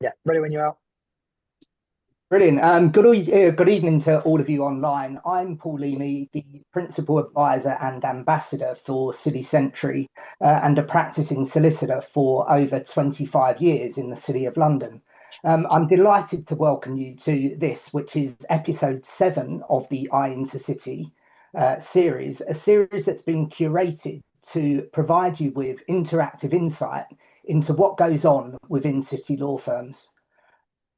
Yeah, ready when you're out. Brilliant. Good evening to all of you online. I'm Paul Leamy, the Principal Advisor and Ambassador for City Sentry, and a practicing solicitor for over 25 years in the City of London. I'm delighted to welcome you to this, which is episode 7 of the in2 City series, a series that's been curated to provide you with interactive insight into what goes on within city law firms.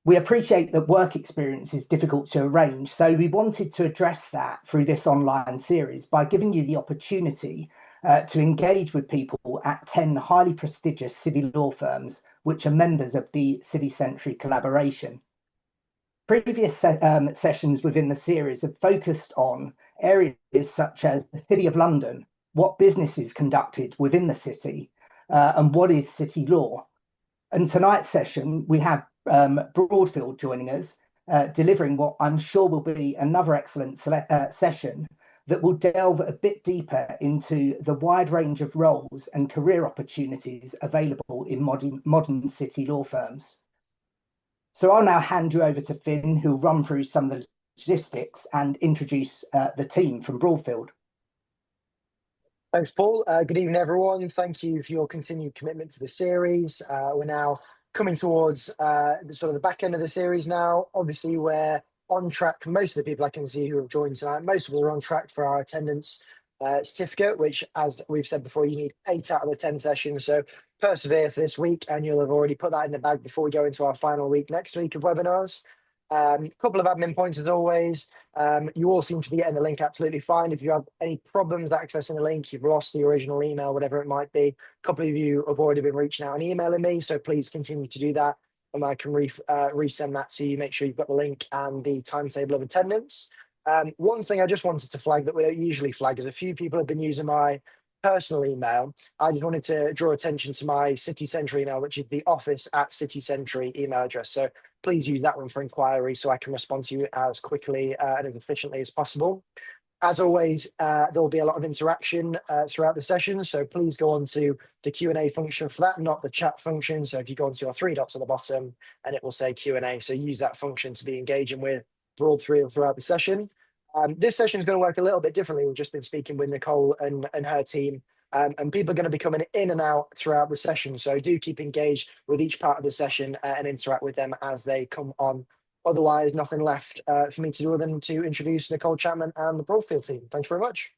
We appreciate that work experience is difficult to arrange, so we wanted to address that through this online series by giving you the opportunity to engage with people at 10 highly prestigious city law firms, which are members of the City Sentry collaboration. Previous sessions within the series have focused on areas such as the City of London, what business is conducted within the city, and what is city law. And tonight's session, we have Broadfield joining us, delivering what I'm sure will be another excellent session that will delve a bit deeper into the wide range of roles and career opportunities available in modern city law firms. So I'll now hand you over to Finn, who'll run through some of the logistics and introduce the team from Broadfield. Thanks, Paul. Good evening, everyone. Thank you for your continued commitment to the series. We're now coming towards the back end of the series now. Obviously, we're on track. Most of the people I can see who have joined tonight, most of them are on track for our attendance certificate, which, as we've said before, you need 8 out of the 10 sessions. So persevere for this week, and you'll have already put that in the bag before we go into our final week next week of webinars. A couple of admin points as always. You all seem to be getting the link absolutely fine. If you have any problems accessing the link, you've lost the original email, whatever it might be, a couple of you have already been reaching out and emailing me, so please continue to do that, and I can resend that to you. Make sure you've got the link and the timetable of attendance. One thing I just wanted to flag that we don't usually flag is a few people have been using my personal email. I just wanted to draw attention to my City Sentry email, which is the office@City Sentry email address. So please use that one for inquiry so I can respond to you as quickly and as efficiently as possible. As always, there will be a lot of interaction throughout the session, so please go on to the Q&A function for that, not the chat function. So if you go onto your 3 dots at the bottom, and it will say Q&A, so use that function to be engaging with Broadfield throughout the session. This session is going to work a little bit differently. We've just been speaking with Nicole and her team, and people are going to be coming in and out throughout the session. So do keep engaged with each part of the session and interact with them as they come on. Otherwise, nothing left for me to do other than to introduce Nicole Chapman and the Broadfield team. Thank you very much.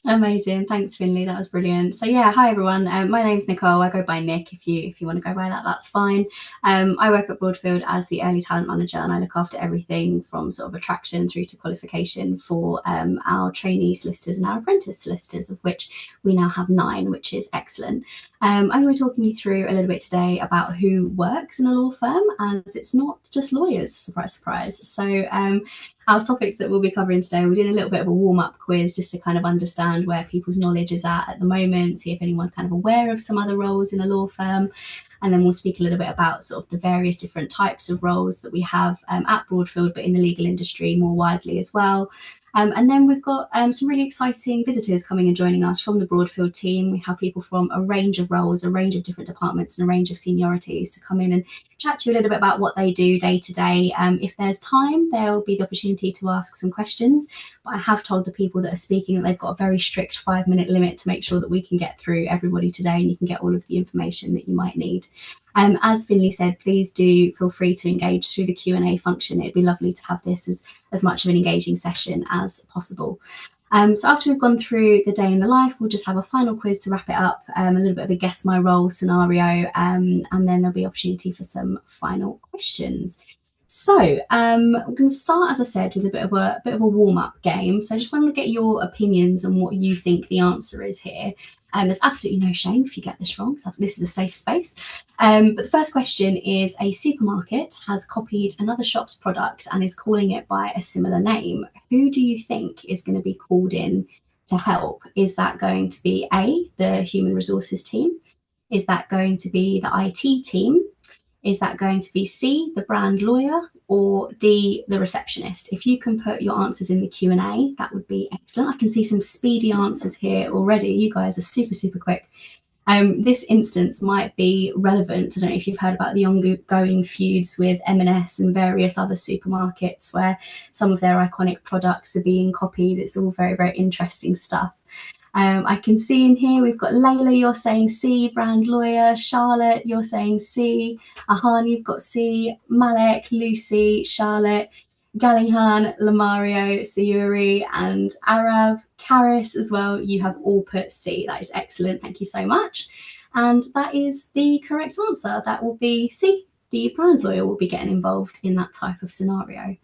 Amazing, thanks Finley, that was brilliant. So yeah, hi everyone, my name's Nicole. I go by Nick. If you want to go by that, that's fine. I work at Broadfield as the early talent manager, and I look after everything from sort of attraction through to qualification for our trainee solicitors and our apprentice solicitors, of which we now have 9, which is excellent. I'm going to be talking you through a little bit today about who works in a law firm, as it's not just lawyers, surprise surprise. So our topics that we'll be covering today, we're doing a little bit of a warm-up quiz just to kind of understand where people's knowledge is at the moment, see if anyone's kind of aware of some other roles in a law firm. And then we'll speak a little bit about sort of the various different types of roles that we have at Broadfield, but in the legal industry more widely as well. And then we've got some really exciting visitors coming and joining us from the Broadfield team. We have people from a range of roles, a range of different departments, and a range of seniorities to come in and chat to you a little bit about what they do day to day. If there's time, there will be the opportunity to ask some questions. But I have told the people that are speaking that they've got a very strict 5-minute limit to make sure that we can get through everybody today and you can get all of the information that you might need. As Finley said, please do feel free to engage through the Q&A function. It'd be lovely to have this as much of an engaging session as possible. So after we've gone through the day in the life, we'll just have a final quiz to wrap it up, a little bit of a guess my role scenario, and then there'll be opportunity for some final questions. So we're going to start, as I said, with a bit of a warm-up game. So I just want to get your opinions on what you think the answer is here. There's absolutely no shame if you get this wrong, so this is a safe space. But the first question is, a supermarket has copied another shop's product and is calling it by a similar name. Who do you think is going to be called in to help? Is that going to be A, the human resources team? Is that going to be the IT team? Is that going to be C, the brand lawyer, or D, the receptionist? If you can put your answers in the Q&A, that would be excellent. I can see some speedy answers here already. You guys are super, super quick. This instance might be relevant. I don't know if you've heard about the ongoing feuds with M&S and various other supermarkets where some of their iconic products are being copied. It's all very, very interesting stuff. I can see in here we've got Layla, you're saying C, brand lawyer. Charlotte, you're saying C. Ahan, you've got C. Malek, Lucy, Charlotte, Gallinghan, Lamario, Sayuri, and Arav, Karis as well. You have all put C. That is excellent. Thank you so much. And that is the correct answer. That will be C. The brand lawyer will be getting involved in that type of scenario.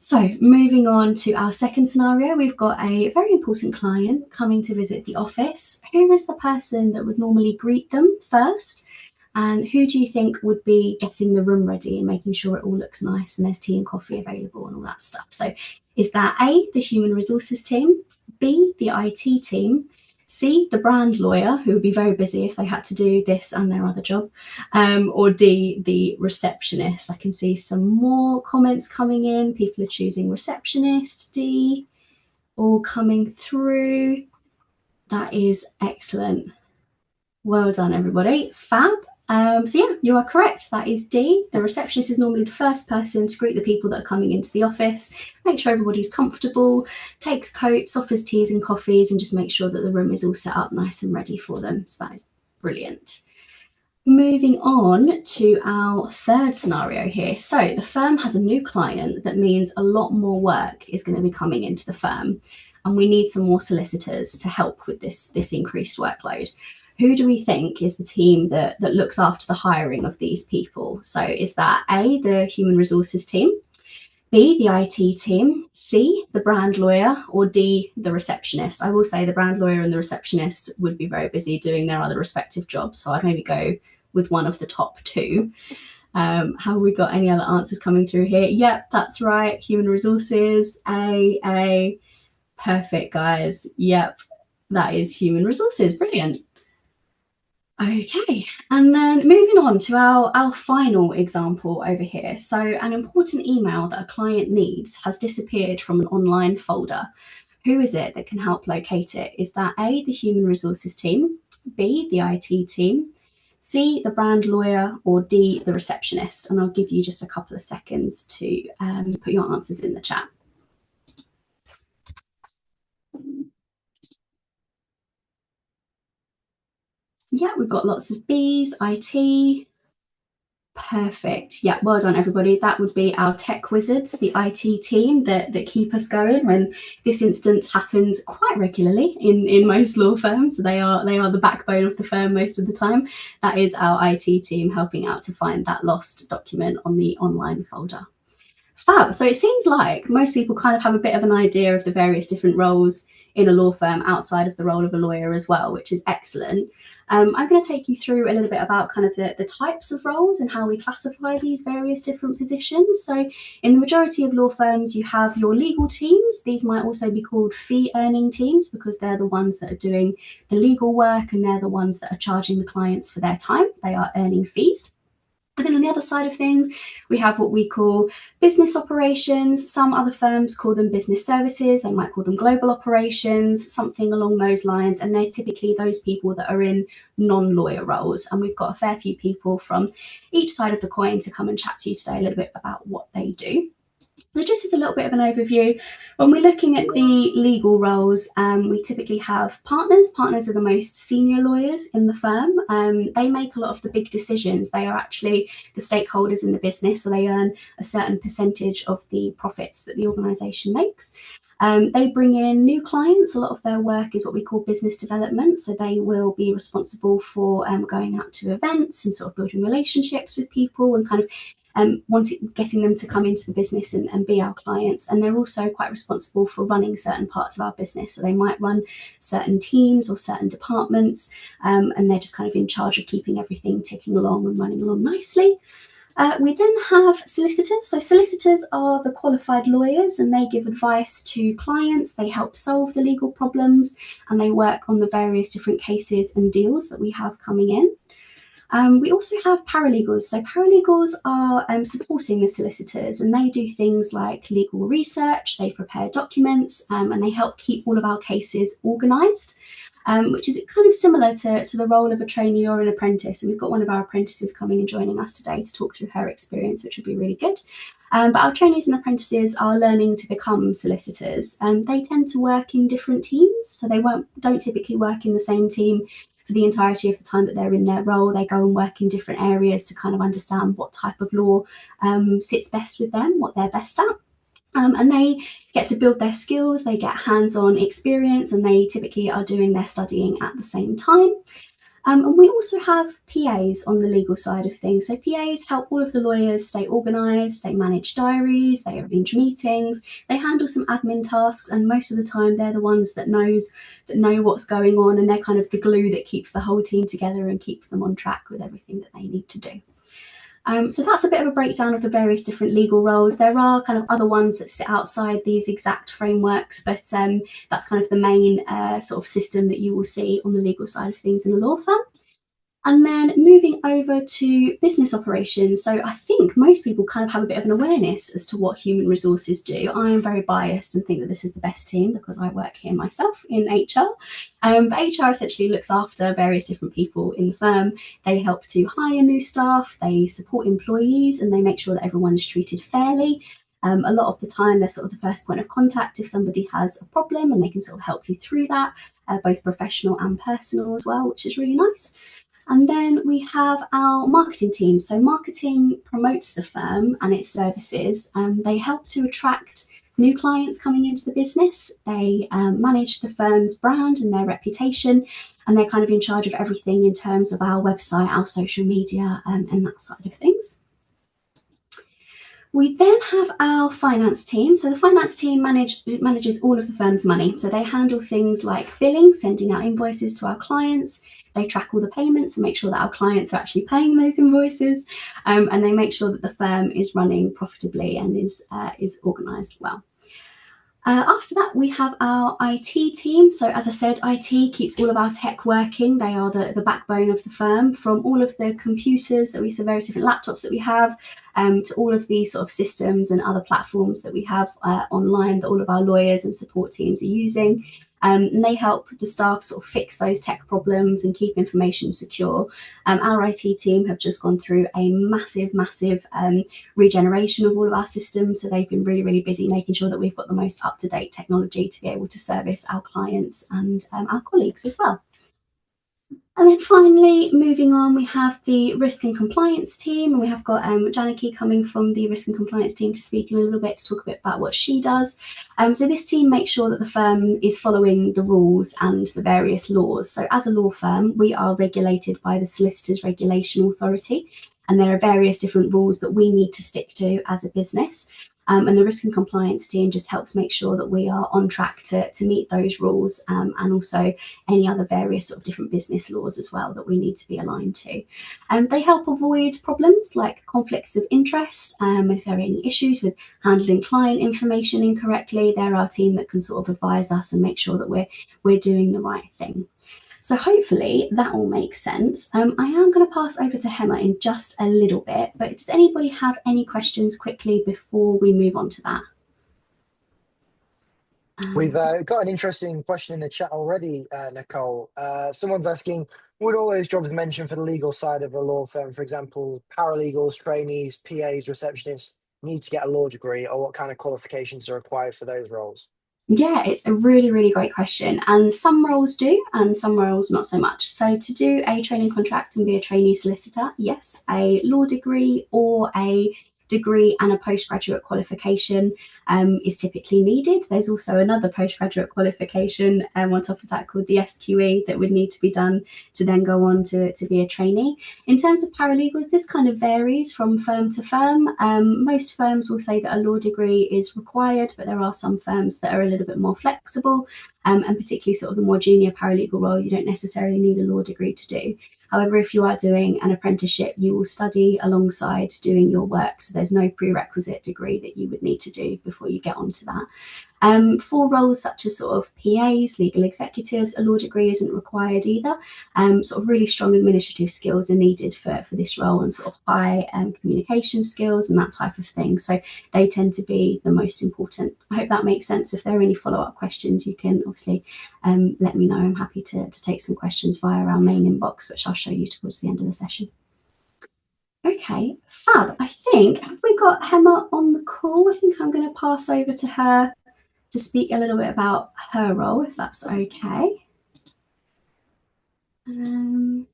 So moving on to our second scenario, we've got a very important client coming to visit the office. Who is the person that would normally greet them first? And who do you think would be getting the room ready and making sure it all looks nice and there's tea and coffee available and all that stuff? So is that A, the human resources team, B, the IT team, C, the brand lawyer, who would be very busy if they had to do this and their other job, or D, the receptionist? I can see some more comments coming in. People are choosing receptionist, D, all coming through. That is excellent. Well done, everybody. Fab. So yeah, you are correct. That is D. The receptionist is normally the first person to greet the people that are coming into the office, make sure everybody's comfortable, takes coats, offers teas and coffees, and just make sure that the room is all set up nice and ready for them. So that is brilliant. Moving on to our third scenario here. So the firm has a new client. That means a lot more work is going to be coming into the firm, and we need some more solicitors to help with this increased workload. Who do we think is the team that looks after the hiring of these people? So is that A, the human resources team, B, the IT team, C, the brand lawyer, or D, the receptionist? I will say the brand lawyer and the receptionist would be very busy doing their other respective jobs, so I'd maybe go with one of the top two. Have we got any other answers coming through here? Yep, that's right. Human resources, A. Perfect, guys. Yep, that is human resources. Brilliant. Okay, and then moving on to our final example over here. So an important email that a client needs has disappeared from an online folder. Who is it that can help locate it? Is that A, the human resources team, B, the IT team, C, the brand lawyer, or D, the receptionist? And I'll give you just a couple of seconds to put your answers in the chat. Yeah, we've got lots of B's, IT. Perfect. Yeah, well done, everybody. That would be our tech wizards, the IT team that keep us going when this instance happens quite regularly in most law firms. They are the backbone of the firm most of the time. That is our IT team helping out to find that lost document on the online folder. Fab. So it seems like most people kind of have a bit of an idea of the various different roles in a law firm outside of the role of a lawyer as well, which is excellent. I'm going to take you through a little bit about kind of the types of roles and how we classify these various different positions. So in the majority of law firms, you have your legal teams. These might also be called fee earning teams because they're the ones that are doing the legal work and they're the ones that are charging the clients for their time. They are earning fees. And then on the other side of things, we have what we call business operations. Some other firms call them business services. They might call them global operations, something along those lines. And they're typically those people that are in non-lawyer roles. And we've got a fair few people from each side of the coin to come and chat to you today a little bit about what they do. So just as a little bit of an overview, when we're looking at the legal roles, we typically have partners. Partners are the most senior lawyers in the firm. They make a lot of the big decisions. They are actually the stakeholders in the business, so they earn a certain percentage of the profits that the organisation makes. They bring in new clients. A lot of their work is what we call business development. So they will be responsible for going out to events and sort of building relationships with people and kind of getting them to come into the business and be our clients. And they're also quite responsible for running certain parts of our business. So they might run certain teams or certain departments, and they're just kind of in charge of keeping everything ticking along and running along nicely. We then have solicitors. So solicitors are the qualified lawyers and they give advice to clients. They help solve the legal problems and they work on the various different cases and deals that we have coming in. We also have paralegals. So paralegals are supporting the solicitors and they do things like legal research, they prepare documents and they help keep all of our cases organised. which is kind of similar to the role of a trainee or an apprentice. And we've got one of our apprentices coming and joining us today to talk through her experience, which will be really good. But our trainees and apprentices are learning to become solicitors. They tend to work in different teams, so they don't typically work in the same team for the entirety of the time that they're in their role. They go and work in different areas to kind of understand what type of law sits best with them, what they're best at. And they get to build their skills, they get hands-on experience, and they typically are doing their studying at the same time. And we also have PAs on the legal side of things. So PAs help all of the lawyers stay organised, they manage diaries, they arrange meetings, they handle some admin tasks, and most of the time they're the ones that know what's going on, and they're kind of the glue that keeps the whole team together and keeps them on track with everything that they need to do. So that's a bit of a breakdown of the various different legal roles. There are kind of other ones that sit outside these exact frameworks, but that's kind of the main sort of system that you will see on the legal side of things in a law firm. And then moving over to business operations. So I think most people kind of have a bit of an awareness as to what human resources do. I am very biased and think that this is the best team because I work here myself in HR. But HR essentially looks after various different people in the firm. They help to hire new staff, they support employees, and they make sure that everyone is treated fairly. A lot of the time, they're sort of the first point of contact if somebody has a problem, and they can sort of help you through that, both professional and personal as well, which is really nice. And then we have our marketing team. So marketing promotes the firm and its services. They help to attract new clients coming into the business. They manage the firm's brand and their reputation, and they're kind of in charge of everything in terms of our website, our social media, and that side of things. We then have our finance team. So the finance team manages all of the firm's money. So they handle things like billing, sending out invoices to our clients. They track all the payments and make sure that our clients are actually paying those invoices. And they make sure that the firm is running profitably and is organised well. After that, we have our IT team. So as I said, IT keeps all of our tech working. They are the backbone of the firm, from all of the computers that we see, various different laptops that we have, to all of these sort of systems and other platforms that we have online that all of our lawyers and support teams are using. And they help the staff sort of fix those tech problems and keep information secure. Our IT team have just gone through a massive regeneration of all of our systems. So they've been really, really busy making sure that we've got the most up-to-date technology to be able to service our clients and our colleagues as well. And then finally, moving on, we have the risk and compliance team, and we have got Janaki coming from the risk and compliance team to speak in a little bit to talk a bit about what she does. So this team makes sure that the firm is following the rules and the various laws. So as a law firm, we are regulated by the Solicitors Regulation Authority, and there are various different rules that we need to stick to as a business. And the risk and compliance team just helps make sure that we are on track to meet those rules, and also any other various sort of different business laws as well that we need to be aligned to. They help avoid problems like conflicts of interest. If there are any issues with handling client information incorrectly, they're our team that can sort of advise us and make sure that we're doing the right thing. So hopefully that all makes sense. I am going to pass over to Hema in just a little bit, but does anybody have any questions quickly before we move on to that? We've got an interesting question in the chat already, Nicole. Someone's asking, would all those jobs mentioned for the legal side of a law firm, for example, paralegals, trainees, PAs, receptionists, need to get a law degree, or what kind of qualifications are required for those roles? Yeah, it's a really, really great question. And some roles do, and some roles not so much. So to do a training contract and be a trainee solicitor, yes, a law degree or a degree and a postgraduate qualification is typically needed. There's also another postgraduate qualification on top of that called the SQE that would need to be done to then go on to be a trainee. In terms of paralegals, this kind of varies from firm to firm. Most firms will say that a law degree is required, but there are some firms that are a little bit more flexible, and particularly sort of the more junior paralegal role, you don't necessarily need a law degree to do. However, if you are doing an apprenticeship, you will study alongside doing your work. So there's no prerequisite degree that you would need to do before you get onto that. For roles such as sort of PAs, legal executives, a law degree isn't required either. Sort of really strong administrative skills are needed for this role, and sort of high communication skills and that type of thing. So they tend to be the most important. I hope that makes sense. If there are any follow-up questions, you can obviously let me know. I'm happy to take some questions via our main inbox, which I'll show you towards the end of the session. Okay, fab. I think, have we got Hema on the call? I think I'm going to pass over to her to speak a little bit about her role, if that's okay. I don't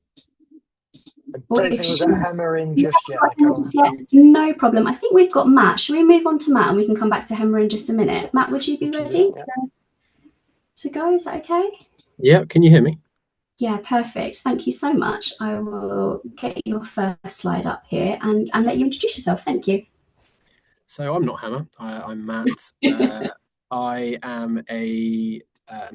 think we've got Hema in just yet, Nicole. No problem. I think we've got Matt. Shall we move on to Matt and we can come back to Hema in just a minute? Matt, would you be ready to go? Is that okay? Yeah, can you hear me? Yeah, perfect. Thank you so much. I will get your first slide up here and let you introduce yourself. Thank you. So I'm not Hannah, I'm Matt. I am an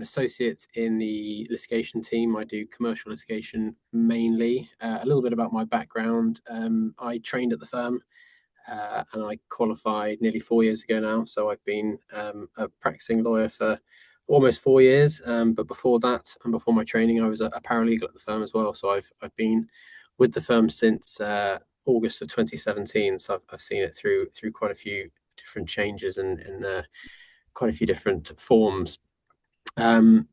associate in the litigation team. I do commercial litigation mainly. A little bit about my background. I trained at the firm and I qualified nearly 4 years ago now. So I've been a practicing lawyer for almost 4 years. But before that, and before my training, I was a paralegal at the firm as well. So I've been with the firm since August of 2017. So I've seen it through quite a few different changes and quite a few different forms. In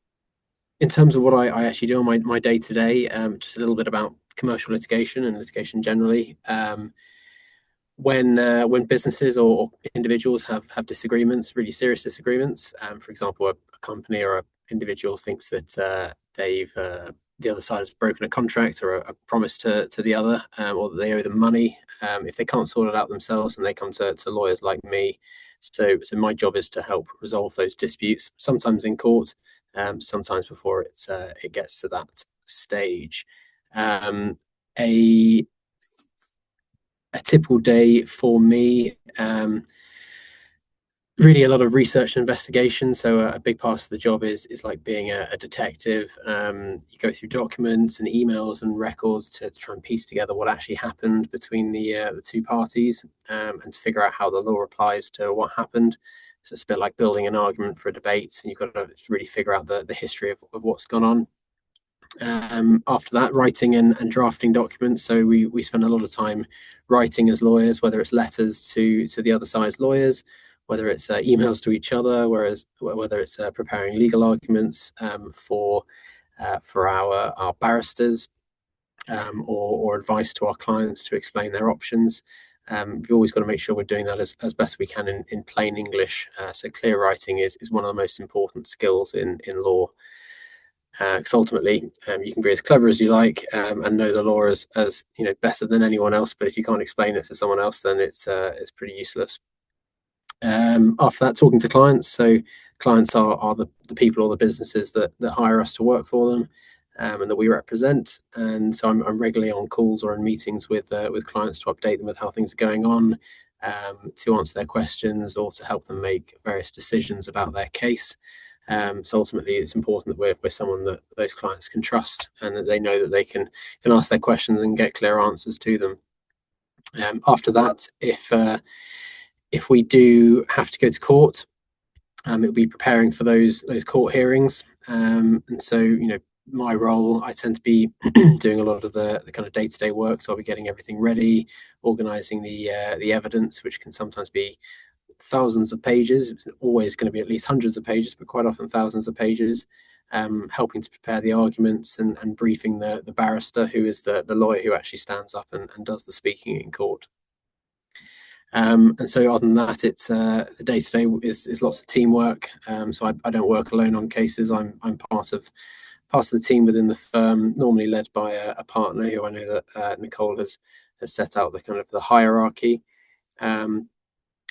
terms of what I actually do on my day to day, just a little bit about commercial litigation and litigation generally. When businesses or individuals have disagreements, really serious disagreements, for example, a company or an individual thinks that the other side has broken a contract or a promise to the other, or that they owe them money. If they can't sort it out themselves, then they come to lawyers like me. So my job is to help resolve those disputes, sometimes in court, sometimes before it gets to that stage. A typical day for me, really a lot of research and investigation. So a big part of the job is like being a detective. You go through documents and emails and records to try and piece together what actually happened between the two parties, and to figure out how the law applies to what happened. So it's a bit like building an argument for a debate, and you've got to really figure out the history of what's gone on. After that, writing and drafting documents. So we spend a lot of time writing as lawyers, whether it's letters to the other side's lawyers, whether it's emails to each other, whether it's preparing legal arguments for our barristers, or advice to our clients to explain their options. We've always got to make sure we're doing that as best we can in plain English. So clear writing is one of the most important skills in law. Because ultimately, you can be as clever as you like and know the law as better than anyone else, but if you can't explain it to someone else, then it's pretty useless. After that, talking to clients. So clients are the people or the businesses that hire us to work for them, and that we represent. And so I'm regularly on calls or in meetings with clients to update them with how things are going on, to answer their questions or to help them make various decisions about their case. So ultimately, it's important that we're someone that those clients can trust and that they know that they can ask their questions and get clear answers to them. After that, if we do have to go to court, it'll be preparing for those court hearings. And so, my role, I tend to be doing a lot of the kind of day-to-day work. So I'll be getting everything ready, organising the evidence, which can sometimes be thousands of pages. It's always going to be at least hundreds of pages, but quite often thousands of pages, helping to prepare the arguments and briefing the barrister, who is the lawyer who actually stands up and does the speaking in court. And so other than that, it's the day-to-day is lots of teamwork. So I don't work alone on cases. I'm part of the team within the firm, normally led by a partner who I know that Nicole has set out the kind of the hierarchy.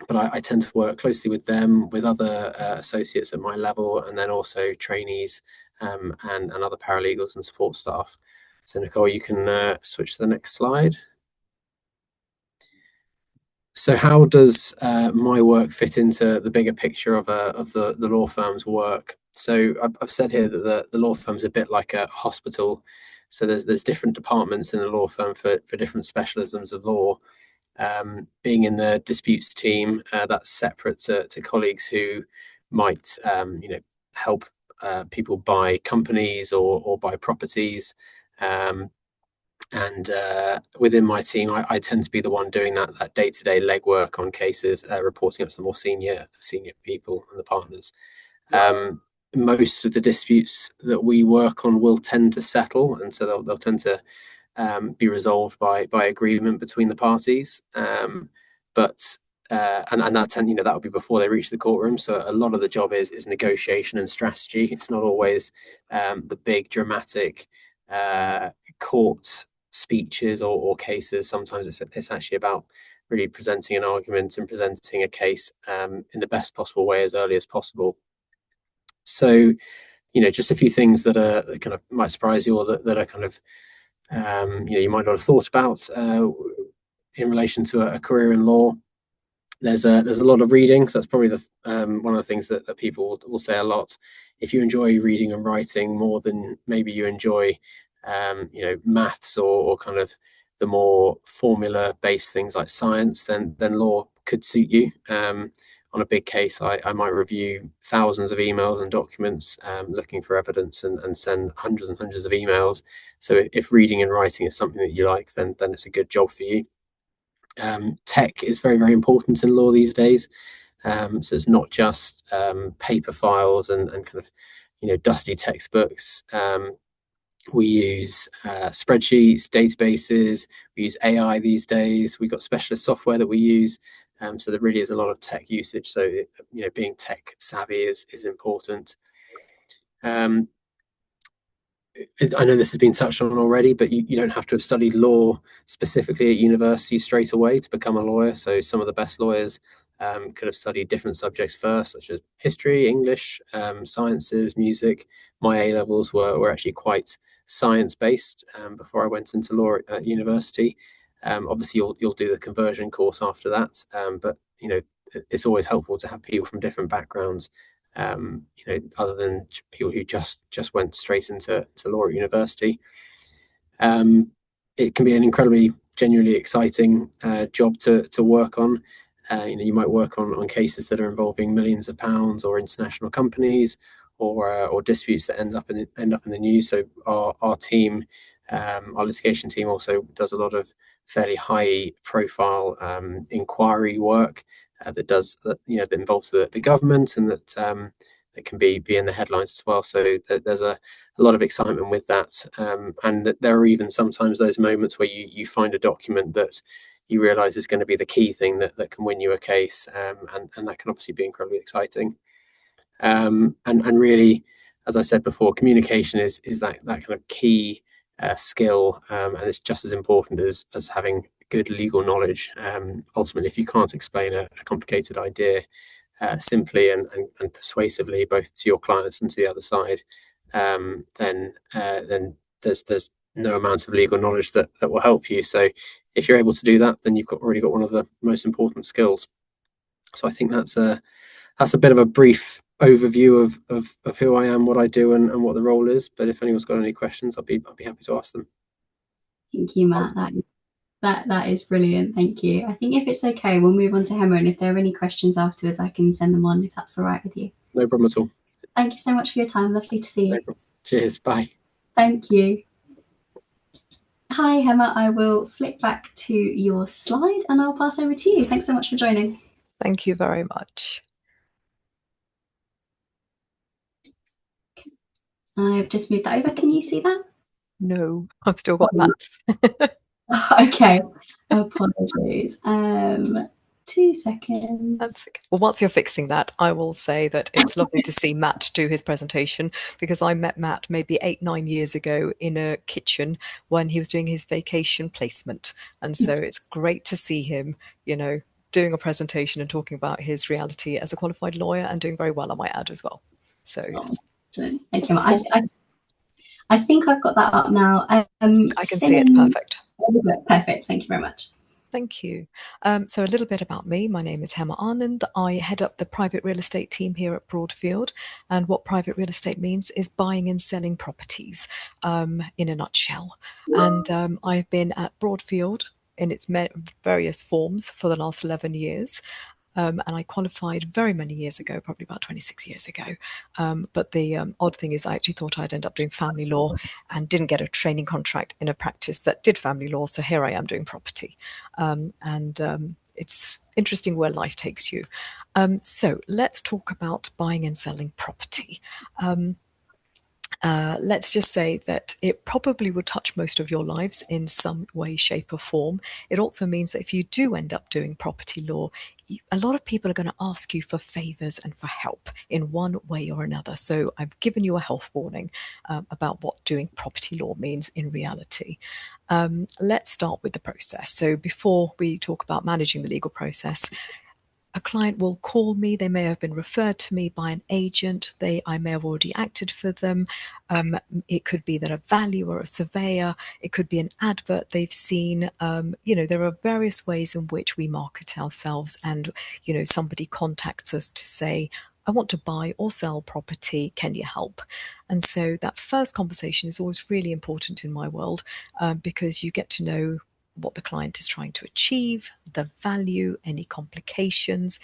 But I tend to work closely with them, with other associates at my level, and then also trainees and other paralegals and support staff. So Nicole, you can switch to the next slide. So how does my work fit into the bigger picture of the law firm's work? So I've said here that the law firm's a bit like a hospital. So there's different departments in a law firm for different specialisms of law. Being in the disputes team, that's separate to colleagues who might help people buy companies or buy properties. And within my team, I tend to be the one doing that day-to-day legwork on cases, reporting up to the more senior people and the partners. Most of the disputes that we work on will tend to settle, and so they'll tend to be resolved by agreement between the parties. But and that that would be before they reach the courtroom. So a lot of the job is negotiation and strategy. It's not always the big dramatic court speeches or cases. Sometimes it's actually about really presenting an argument and presenting a case in the best possible way as early as possible. So, just a few things that are that kind of might surprise you, or that are kind of you might not have thought about in relation to a career in law. There's a lot of reading, so that's probably the one of the things that people will say a lot. If you enjoy reading and writing more than maybe you enjoy maths or kind of the more formula based things like science, then law could suit you. On a big case, I might review thousands of emails and documents looking for evidence and send hundreds and hundreds of emails. So if reading and writing is something that you like, then it's a good job for you. Tech is very, very important in law these days. So it's not just paper files and kind of dusty textbooks. We use spreadsheets, databases. We use AI these days. We've got specialist software that we use. So there really is a lot of tech usage. So being tech savvy is important. I know this has been touched on already, but you don't have to have studied law specifically at university straight away to become a lawyer. So some of the best lawyers could have studied different subjects first, such as history, English, sciences, music. My A levels were actually quite science based before I went into law at university. Obviously, you'll do the conversion course after that, but it's always helpful to have people from different backgrounds. Other than people who just went straight into law at university. It can be an incredibly genuinely exciting job to work on. You might work on cases that are involving millions of pounds or international companies or disputes that end up in the news. So our team, our litigation team, also does a lot of fairly high profile inquiry work that involves the government and that can be in the headlines as well. So there's a lot of excitement with that, and there are even sometimes those moments where you find a document that you realise is going to be the key thing that can win you a case, and that can obviously be incredibly exciting. And really, as I said before, communication is that kind of key skill, and it's just as important as having good legal knowledge. Ultimately, if you can't explain a complicated idea simply and persuasively, both to your clients and to the other side, then there's no amount of legal knowledge that will help you. So if you're able to do that, then you've already got one of the most important skills. So I think that's a bit of a brief overview of who I am, what I do, and what the role is. But if anyone's got any questions, I'll be happy to ask them. Thank you, Matt. That is brilliant. Thank you. I think if it's okay, we'll move on to Hema, and if there are any questions afterwards, I can send them on if that's all right with you. No problem at all. Thank you so much for your time. Lovely to see you. No, cheers. Bye. Thank you. Hi, Hema. I will flick back to your slide and I'll pass over to you. Thanks so much for joining. Thank you very much. I've just moved that over. Can you see that? No, I've still got maths. Okay. Apologies. 2 seconds. That's okay. Well, whilst you're fixing that, I will say that it's lovely to see Matt do his presentation, because I met Matt maybe 8-9 years ago in a kitchen when he was doing his vacation placement. And so it's great to see him, doing a presentation and talking about his reality as a qualified lawyer, and doing very well, I might add, as well. So yes. Thank you. I think I've got that up now. I can see it. Perfect. Perfect. Thank you very much. Thank you. So a little bit about me. My name is Hema Anand. I head up the private real estate team here at Broadfield. And what private real estate means is buying and selling properties, in a nutshell. And I've been at Broadfield in its various forms for the last 11 years. and I qualified very many years ago, probably about 26 years ago. But the odd thing is I actually thought I'd end up doing family law and didn't get a training contract in a practice that did family law. So here I am doing property. It's interesting where life takes you. So let's talk about buying and selling property. Let's just say that it probably will touch most of your lives in some way, shape, or form. It also means that if you do end up doing property law, a lot of people are going to ask you for favors and for help in one way or another. So I've given you a health warning about what doing property law means in reality. Let's start with the process. So before we talk about managing the legal process, a client will call me. They may have been referred to me by an agent. I may have already acted for them. It could be that a valuer or a surveyor. It could be an advert they've seen. There are various ways in which we market ourselves, and somebody contacts us to say, I want to buy or sell property. Can you help? And so that first conversation is always really important in my world, because you get to know what the client is trying to achieve, the value, any complications,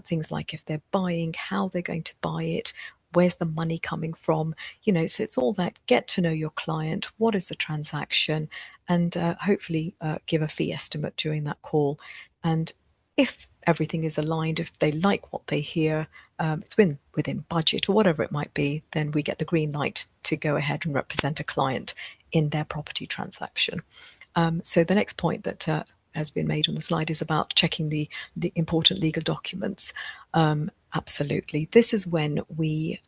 things like if they're buying, how they're going to buy it, where's the money coming from, so it's all that. Get to know your client, what is the transaction, and hopefully give a fee estimate during that call. And if everything is aligned, if they like what they hear, it's within budget or whatever it might be, then we get the green light to go ahead and represent a client in their property transaction. So the next point that has been made on the slide is about checking the important legal documents. Absolutely. This is when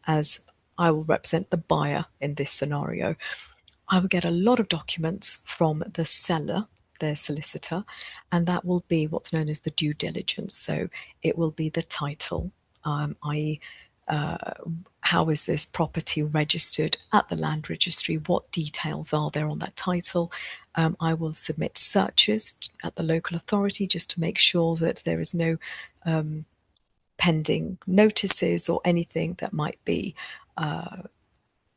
I will represent the buyer in this scenario. I will get a lot of documents from the seller, their solicitor, and that will be what's known as the due diligence. So it will be the title, i.e., how is this property registered at the land registry? What details are there on that title? I will submit searches at the local authority just to make sure that there is no pending notices or anything that might be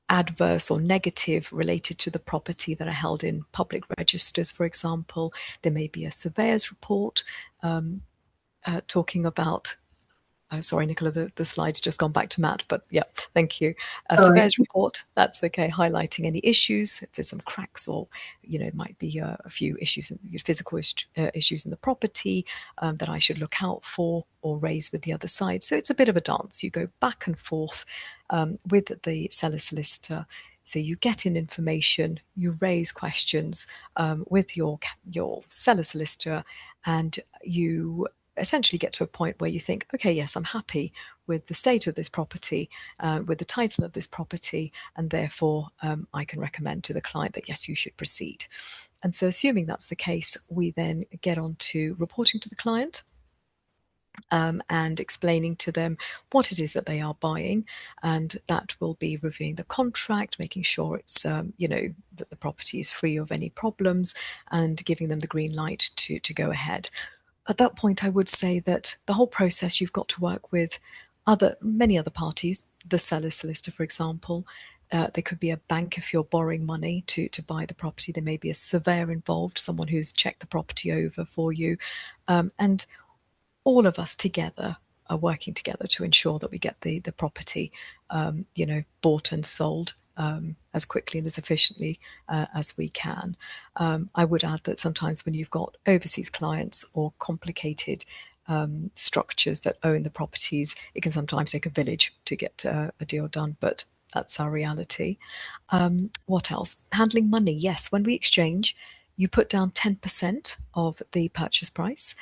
adverse or negative related to the property that are held in public registers, for example. There may be a surveyor's report talking about sorry, Nicola, the slide's just gone back to Matt, but yeah, thank you. A surveyor's report, that's okay, highlighting any issues, if there's some cracks or, it might be a few issues, physical issues in the property that I should look out for or raise with the other side. So it's a bit of a dance. You go back and forth with the seller solicitor. So you get in information, you raise questions with your seller solicitor, and you essentially get to a point where you think, okay, yes, I'm happy with the state of this property, with the title of this property, and therefore I can recommend to the client that, yes, you should proceed. And so assuming that's the case, we then get on to reporting to the client and explaining to them what it is that they are buying. And that will be reviewing the contract, making sure it's, that the property is free of any problems, and giving them the green light to go ahead. At that point, I would say that the whole process, you've got to work with many other parties, the seller solicitor, for example. There could be a bank if you're borrowing money to buy the property. There may be a surveyor involved, someone who's checked the property over for you. And all of us together are working together to ensure that we get the property, bought and sold as quickly and as efficiently as we can. I would add that sometimes when you've got overseas clients or complicated structures that own the properties, it can sometimes take a village to get a deal done, but that's our reality. What else? Handling money. Yes, when we exchange, you put down 10% of the purchase price.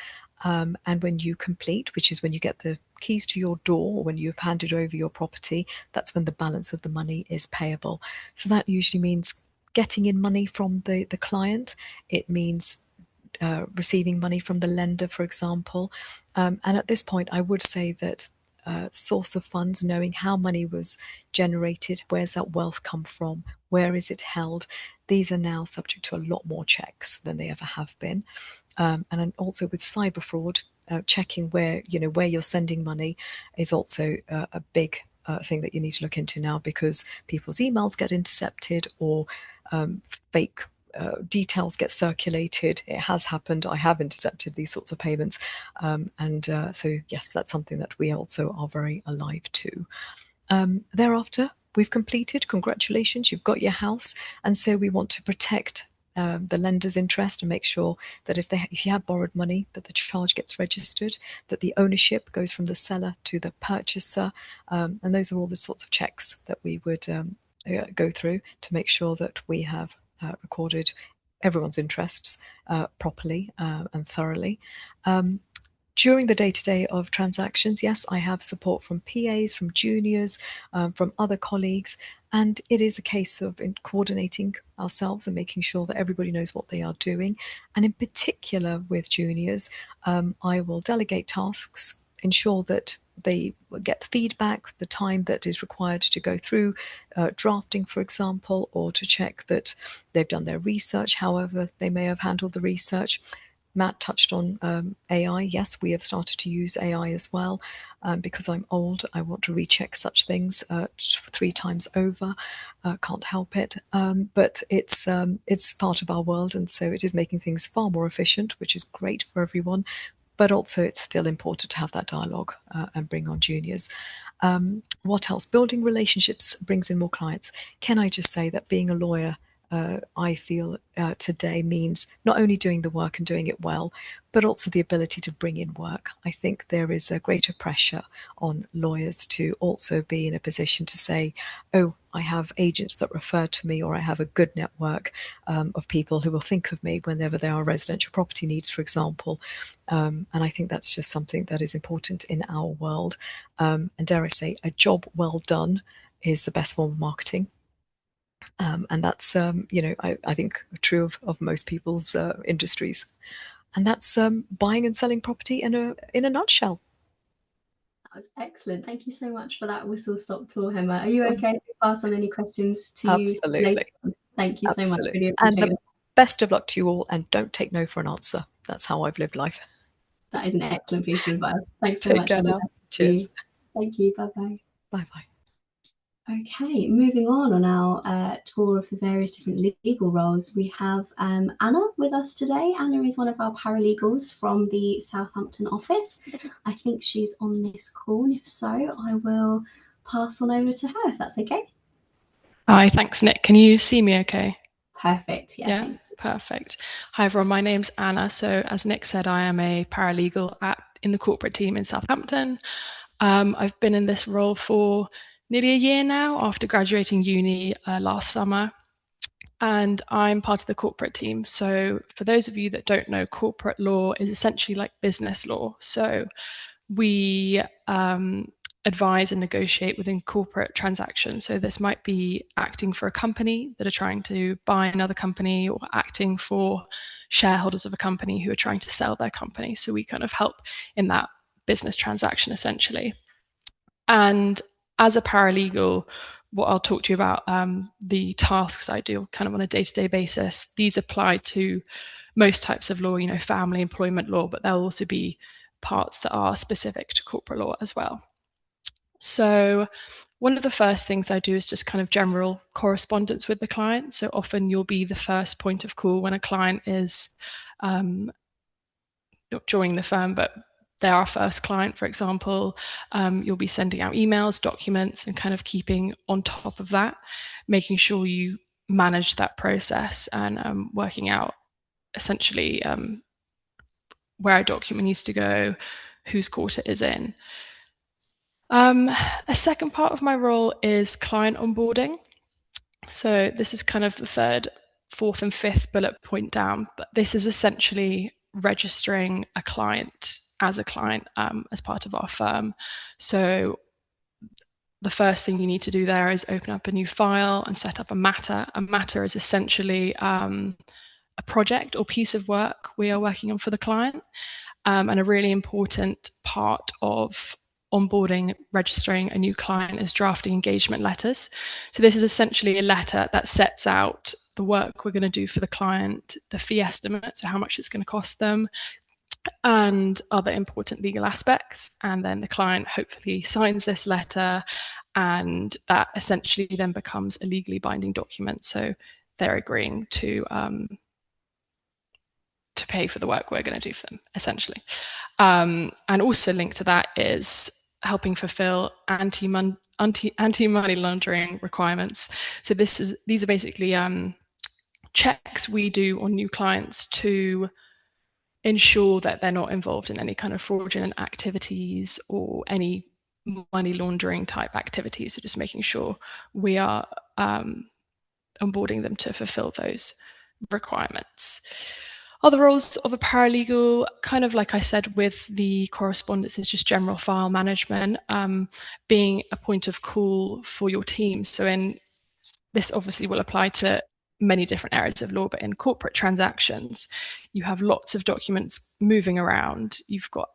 And when you complete, which is when you get the keys to your door, or when you've handed over your property, that's when the balance of the money is payable. So that usually means getting in money from the client. It means receiving money from the lender, for example. And at this point, I would say that source of funds, knowing how money was generated, where's that wealth come from, where is it held, these are now subject to a lot more checks than they ever have been. And also with cyber fraud, checking where you're sending money is also a big thing that you need to look into now, because people's emails get intercepted, or fake details get circulated. It has happened. I have intercepted these sorts of payments. So yes, that's something that we also are very alive to. Thereafter, we've completed. Congratulations, you've got your house. And so we want to protect the lender's interest and make sure that if you have borrowed money, that the charge gets registered, that the ownership goes from the seller to the purchaser. And those are all the sorts of checks that we would go through to make sure that we have recorded everyone's interests properly and thoroughly. During the day-to-day of transactions, yes, I have support from PAs, from juniors, from other colleagues, and it is a case of coordinating ourselves and making sure that everybody knows what they are doing. And in particular with juniors, I will delegate tasks, ensure that they get feedback, the time that is required to go through drafting, for example, or to check that they've done their research, however they may have handled the research. Matt touched on AI. Yes, we have started to use AI as well. Because I'm old, I want to recheck such things 3 times over. Can't help it. But it's part of our world, and so it is making things far more efficient, which is great for everyone. But also it's still important to have that dialogue and bring on juniors. What else? Building relationships brings in more clients. Can I just say that being a lawyer, I feel today means not only doing the work and doing it well, but also the ability to bring in work. I think there is a greater pressure on lawyers to also be in a position to say, oh, I have agents that refer to me, or I have a good network of people who will think of me whenever there are residential property needs, for example. And I think that's just something that is important in our world. And dare I say, a job well done is the best form of marketing. And that's, I think true of most people's industries. And that's buying and selling property in a nutshell. That was excellent. Thank you so much for that whistle-stop tour, Gemma. Are you okay to pass on any questions to you? Absolutely. Thank you so much. Really appreciate and the it. best of luck to you all, and don't take no for an answer. That's how I've lived life. That is an excellent piece of advice. Thanks so Take much. care now. Cheers. Thank you. Bye-bye. Bye-bye. Okay, moving on our tour of the various different legal roles, we have Anna with us today. Anna is one of our paralegals from the Southampton office. I think she's on this call, and if so, I will pass on over to her, if that's okay. Hi, thanks, Nick. Can you see me okay? Perfect, yeah. Perfect. Hi, everyone. My name's Anna. So as Nick said, I am a paralegal in the corporate team in Southampton. I've been in this role for nearly a year now after graduating uni last summer, and I'm part of the corporate team. So for those of you that don't know, corporate law is essentially like business law. So we advise and negotiate within corporate transactions. So this might be acting for a company that are trying to buy another company, or acting for shareholders of a company who are trying to sell their company. So we kind of help in that business transaction essentially. And as a paralegal, what I'll talk to you about, the tasks I do kind of on a day-to-day basis, these apply to most types of law, family, employment law, but there'll also be parts that are specific to corporate law as well. So one of the first things I do is just kind of general correspondence with the client. So often you'll be the first point of call when a client is not joining the firm, but they're our first client, for example. You'll be sending out emails, documents, and kind of keeping on top of that, making sure you manage that process and working out essentially where a document needs to go, whose court it is in. A second part of my role is client onboarding. So this is kind of the third, fourth, and fifth bullet point down, but this is essentially registering a client as a client as part of our firm. So the first thing you need to do there is open up a new file and set up a matter. A matter is essentially a project or piece of work we are working on for the client. And a really important part of onboarding, registering a new client is drafting engagement letters. So this is essentially a letter that sets out the work we're going to do for the client, the fee estimate, so how much it's going to cost them, and other important legal aspects. And then the client hopefully signs this letter, and that essentially then becomes a legally binding document. So they're agreeing to pay for the work we're going to do for them, essentially. And also linked to that is helping fulfill anti-money laundering requirements. So these are basically checks we do on new clients to ensure that they're not involved in any kind of fraudulent activities or any money laundering type activities. So just making sure we are onboarding them to fulfill those requirements. Other roles of a paralegal, kind of like I said with the correspondence, is just general file management, being a point of call for your team. So this obviously will apply to many different areas of law, but in corporate transactions, you have lots of documents moving around. You've got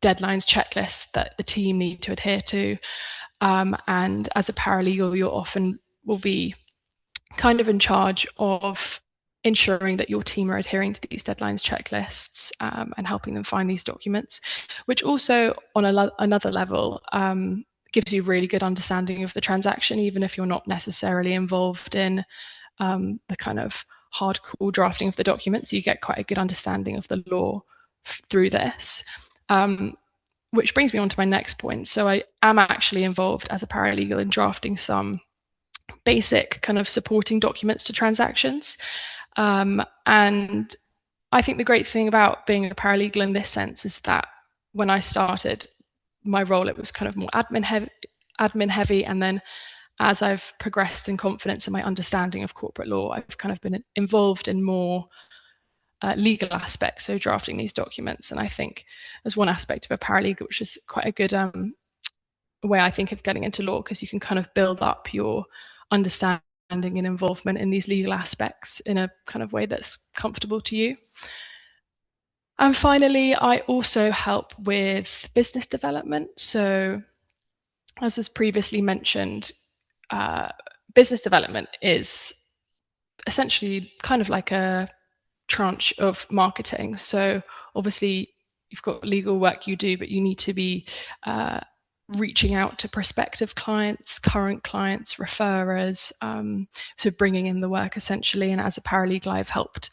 deadlines, checklists that the team need to adhere to. And as a paralegal, you often will be kind of in charge of ensuring that your team are adhering to these deadlines, checklists, and helping them find these documents, which also on another level gives you really good understanding of the transaction, even if you're not necessarily involved in the kind of hardcore drafting of the documents. You get quite a good understanding of the law through this. Which brings me on to my next point. So I am actually involved as a paralegal in drafting some basic kind of supporting documents to transactions. And I think the great thing about being a paralegal in this sense is that when I started my role, it was kind of more admin heavy. And then as I've progressed in confidence in my understanding of corporate law, I've kind of been involved in more legal aspects, so drafting these documents. And I think as one aspect of a paralegal, which is quite a good way, I think, of getting into law, because you can kind of build up your understanding and involvement in these legal aspects in a kind of way that's comfortable to you. And finally, I also help with business development. So as was previously mentioned, business development is essentially kind of like a tranche of marketing. So obviously you've got legal work you do, but you need to be reaching out to prospective clients, current clients, referrers, so bringing in the work essentially. And as a paralegal, I've helped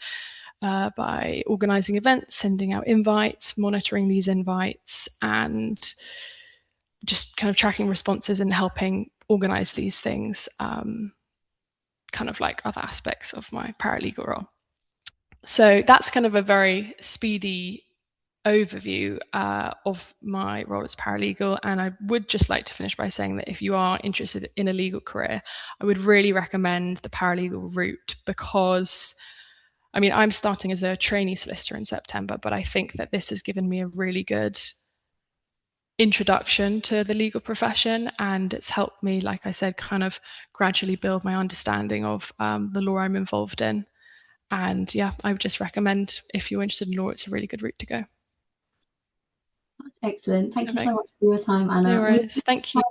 by organising events, sending out invites, monitoring these invites, and just kind of tracking responses and helping organise these things, kind of like other aspects of my paralegal role. So that's kind of a very speedy overview of my role as paralegal. And I would just like to finish by saying that if you are interested in a legal career, I would really recommend the paralegal route, because I mean, I'm starting as a trainee solicitor in September, but I think that this has given me a really good introduction to the legal profession, and it's helped me, like I said, kind of gradually build my understanding of the law I'm involved in. And yeah, I would just recommend, if you're interested in law, it's a really good route to go. That's excellent. Thank you so much for your time, Anna. No worries. Thank you.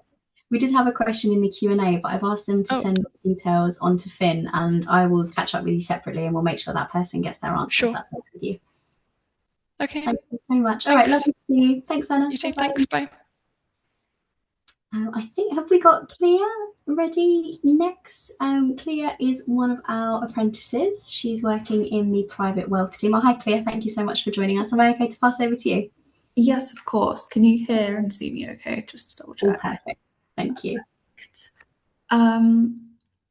We did have a question in the Q&A, but I've asked them to send details on to Finn, and I will catch up with you separately, and we'll make sure that person gets their answer. Sure. If that's okay with you. Okay. Thank you so much. Thanks. All right, lovely to see you. Thanks, Anna. You too. Bye-bye. Thanks. Bye. I think, have we got Clea ready next? Clea is one of our apprentices. She's working in the private wealth team. Oh, hi, Clea. Thank you so much for joining us. Am I okay to pass over to you? Yes, of course. Can you hear and see me okay? Just to double check. All perfect. Thank you.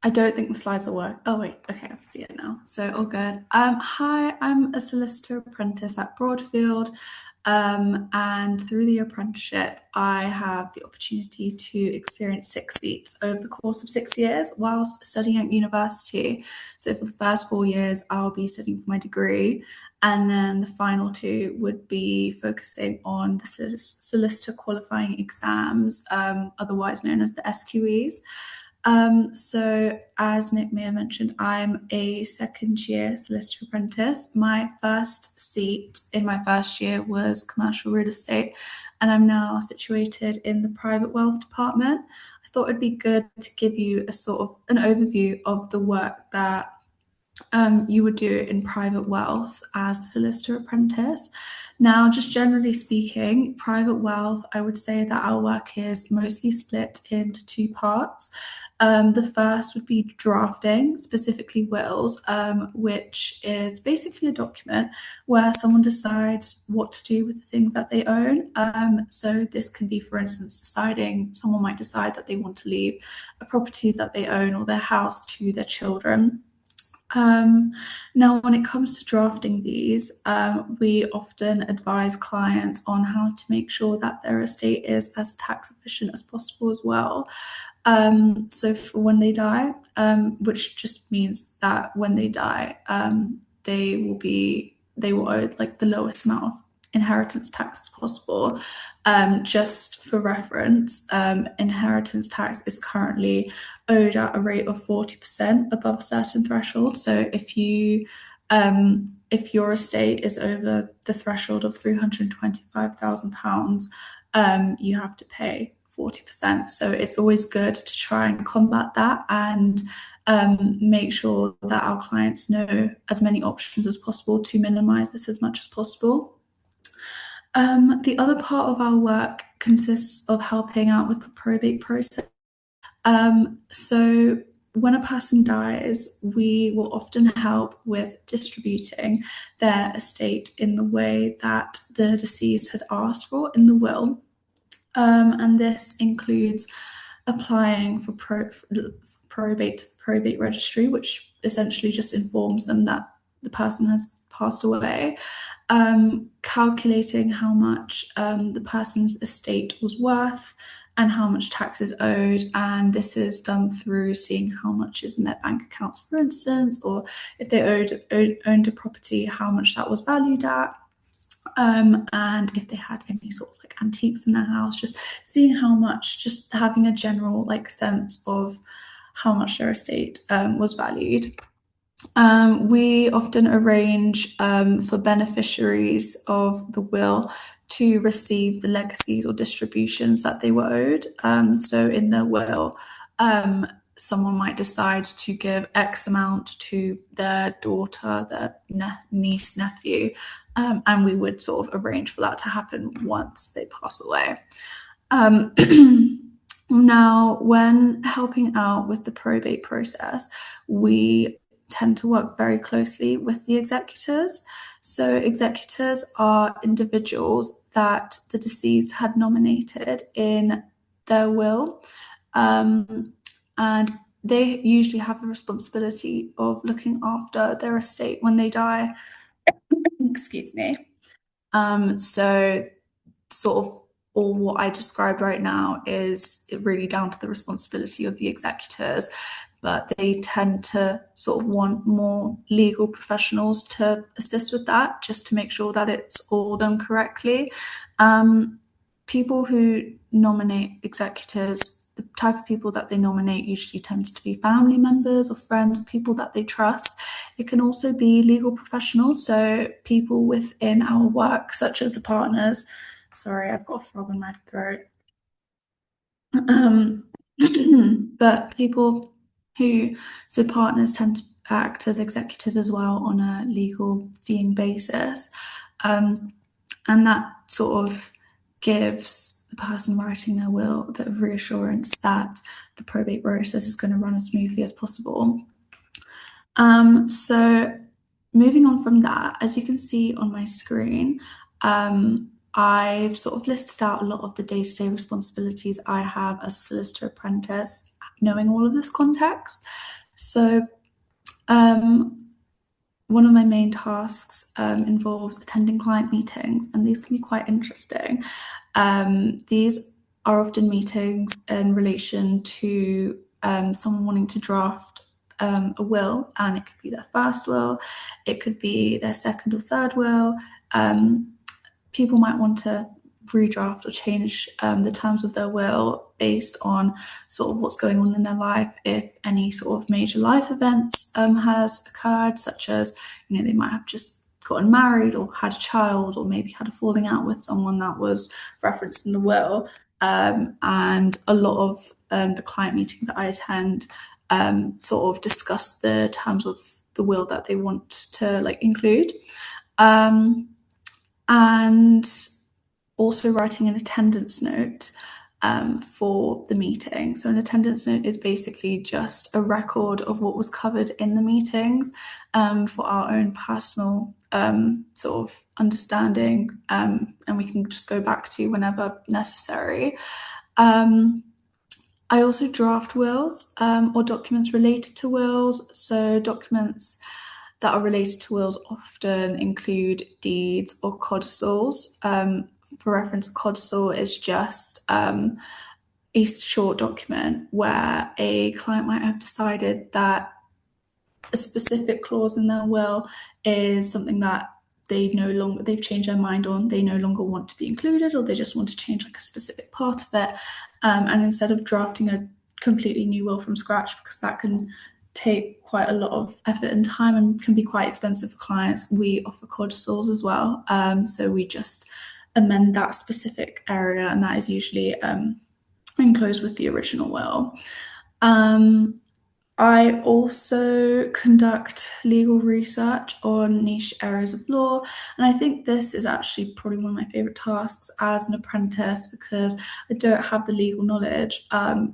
I don't think the slides will work. Oh wait, okay, I see it now. So all good. Hi, I'm a solicitor apprentice at Broadfield. And through the apprenticeship, I have the opportunity to experience 6 seats over the course of 6 years whilst studying at university. So for the first 4 years, I'll be studying for my degree, and then the final 2 would be focusing on the solicitor qualifying exams, otherwise known as the SQEs. So as Nick may have mentioned, I'm a second-year solicitor apprentice. My first seat in my first year was commercial real estate, and I'm now situated in the private wealth department. I thought it'd be good to give you a sort of an overview of the work that you would do in private wealth as a solicitor apprentice. Now, just generally speaking, private wealth, I would say that our work is mostly split into 2 parts. The first would be drafting, specifically wills, which is basically a document where someone decides what to do with the things that they own. So this can be, for instance, someone might decide that they want to leave a property that they own or their house to their children. Now, when it comes to drafting these, we often advise clients on how to make sure that their estate is as tax efficient as possible as well. So for when they die, which just means that when they die, they will owe like the lowest amount of inheritance tax as possible. Just for reference, inheritance tax is currently owed at a rate of 40% above a certain threshold. So if your estate is over the threshold of £325,000, you have to pay 40%. So it's always good to try and combat that and make sure that our clients know as many options as possible to minimize this as much as possible. The other part of our work consists of helping out with the probate process. So when a person dies, we will often help with distributing their estate in the way that the deceased had asked for in the will. And this includes applying for probate to the probate registry, which essentially just informs them that the person has passed away, calculating how much the person's estate was worth and how much tax is owed. And this is done through seeing how much is in their bank accounts, for instance, or if they owned a property, how much that was valued at. And if they had any sort of like antiques in their house, just seeing how much, just having a general like sense of how much their estate was valued. We often arrange for beneficiaries of the will to receive the legacies or distributions that they were owed. So in their will, someone might decide to give X amount to their daughter, their niece, nephew, and we would sort of arrange for that to happen once they pass away. Now, when helping out with the probate process, we tend to work very closely with the executors. So executors are individuals that the deceased had nominated in their will, and they usually have the responsibility of looking after their estate when they die. Excuse me. So sort of all what I described right now is really down to the responsibility of the executors, but they tend to sort of want more legal professionals to assist with that, just to make sure that it's all done correctly. People who nominate executors, the type of people that they nominate usually tends to be family members or friends or people that they trust. It can also be legal professionals, so people within our work, such as the partners. Sorry, I've got a frog in my throat. But so partners tend to act as executors as well on a legal feeing basis. And that sort of gives the person writing their will a bit of reassurance that the probate process is going to run as smoothly as possible. So moving on from that, as you can see on my screen, I've sort of listed out a lot of the day-to-day responsibilities I have as a solicitor apprentice, knowing all of this context. So one of my main tasks involves attending client meetings, and these can be quite interesting. These are often meetings in relation to someone wanting to draft a will, and it could be their first will, it could be their second or third will. People might want to redraft or change the terms of their will based on sort of what's going on in their life. If any sort of major life events has occurred, such as, they might have just gotten married or had a child, or maybe had a falling out with someone that was referenced in the will. And a lot of the client meetings that I attend sort of discuss the terms of the will that they want to include. And also writing an attendance note for the meeting. So an attendance note is basically just a record of what was covered in the meetings for our own personal sort of understanding, and we can just go back to whenever necessary. I also draft wills or documents related to wills. So documents that are related to wills often include deeds or codicils. For reference, a codicil is just a short document where a client might have decided that a specific clause in their will is something that they've changed their mind on, they no longer want to be included, or they just want to change like a specific part of it. And instead of drafting a completely new will from scratch, because that can take quite a lot of effort and time and can be quite expensive for clients, we offer codicils as well. So we just amend that specific area, and that is usually enclosed with the original will. I also conduct legal research on niche areas of law, and I think this is actually probably one of my favourite tasks as an apprentice, because I don't have the legal knowledge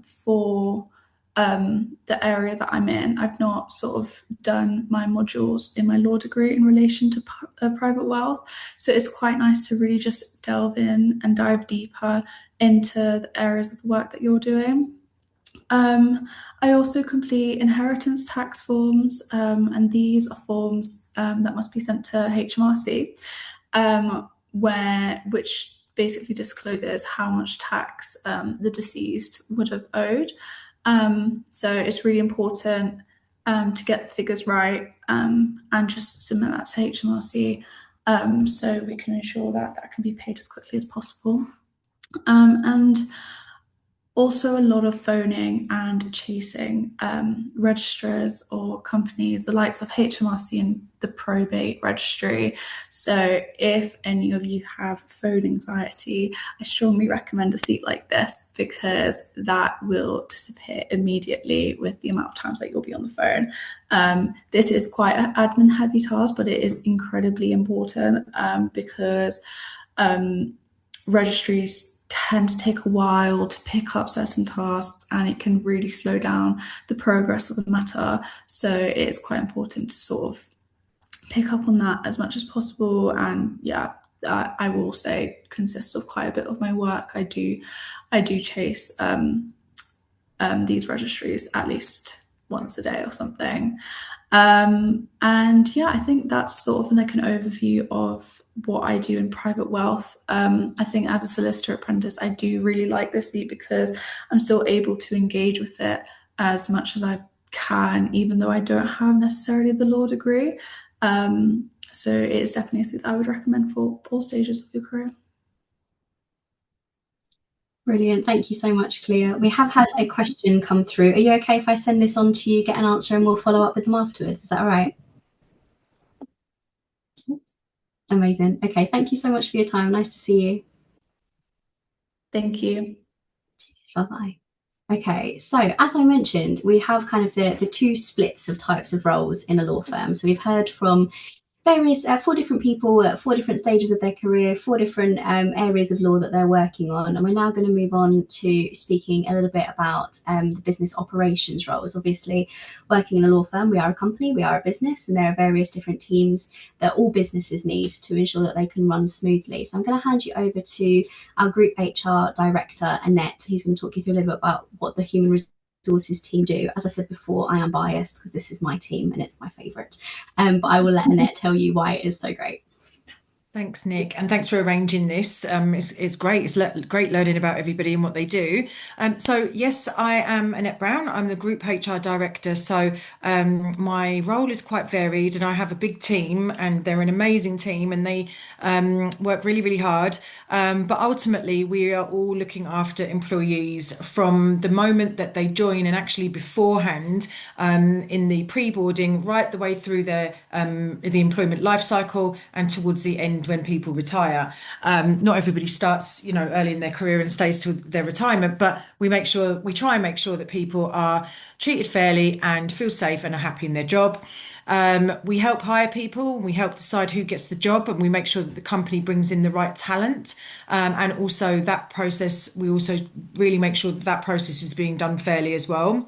for the area that I'm in. I've not sort of done my modules in my law degree in relation to private wealth, so it's quite nice to really just delve in and dive deeper into the areas of the work that you're doing. I also complete inheritance tax forms, and these are forms that must be sent to HMRC, which basically discloses how much tax the deceased would have owed. So it's really important to get the figures right and just submit that to HMRC, so we can ensure that that can be paid as quickly as possible. And also a lot of phoning and chasing registrars or companies, the likes of HMRC and the probate registry. So if any of you have phone anxiety, I strongly recommend a seat like this, because that will disappear immediately with the amount of times that you'll be on the phone. This is quite an admin heavy task, but it is incredibly important because registries tend to take a while to pick up certain tasks, and it can really slow down the progress of the matter. So it is quite important to sort of pick up on that as much as possible. And yeah, that I will say consists of quite a bit of my work. I do chase these registries at least once a day or something. And yeah, I think that's sort of like an overview of what I do in private wealth. I think as a solicitor apprentice, I do really like this seat because I'm still able to engage with it as much as I can, even though I don't have necessarily the law degree. So it is definitely a seat that I would recommend for all stages of your career. Brilliant. Thank you so much, Clea. We have had a question come through. Are you okay if I send this on to you, get an answer, and we'll follow up with them afterwards? Is that all right? Amazing. Okay. Thank you so much for your time. Nice to see you. Thank you. Bye-bye. Okay, so as I mentioned, we have kind of the two splits of types of roles in a law firm. So we've heard from various 4 different people at 4 different stages of their career, 4 different areas of law that they're working on. And we're now going to move on to speaking a little bit about the business operations roles. Obviously, working in a law firm, we are a company, we are a business, and there are various different teams that all businesses need to ensure that they can run smoothly. So I'm going to hand you over to our Group HR Director, Annette, who's going to talk you through a little bit about what the human resources team do. As I said before, I am biased because this is my team and it's my favourite. But I will let Annette tell you why it is so great. Thanks, Nick, and thanks for arranging this. It's great. It's great learning about everybody and what they do. So yes, I am Annette Brown. I'm the Group HR Director. So my role is quite varied, and I have a big team, and they're an amazing team, and they work really, really hard. But ultimately, we are all looking after employees from the moment that they join, and actually beforehand, in the pre-boarding, right the way through the employment life cycle and towards the end when people retire. Not everybody starts, early in their career and stays to their retirement, but we try and make sure that people are treated fairly and feel safe and are happy in their job. We help hire people, we help decide who gets the job, and we make sure that the company brings in the right talent. And also that process, we also really make sure that that process is being done fairly as well.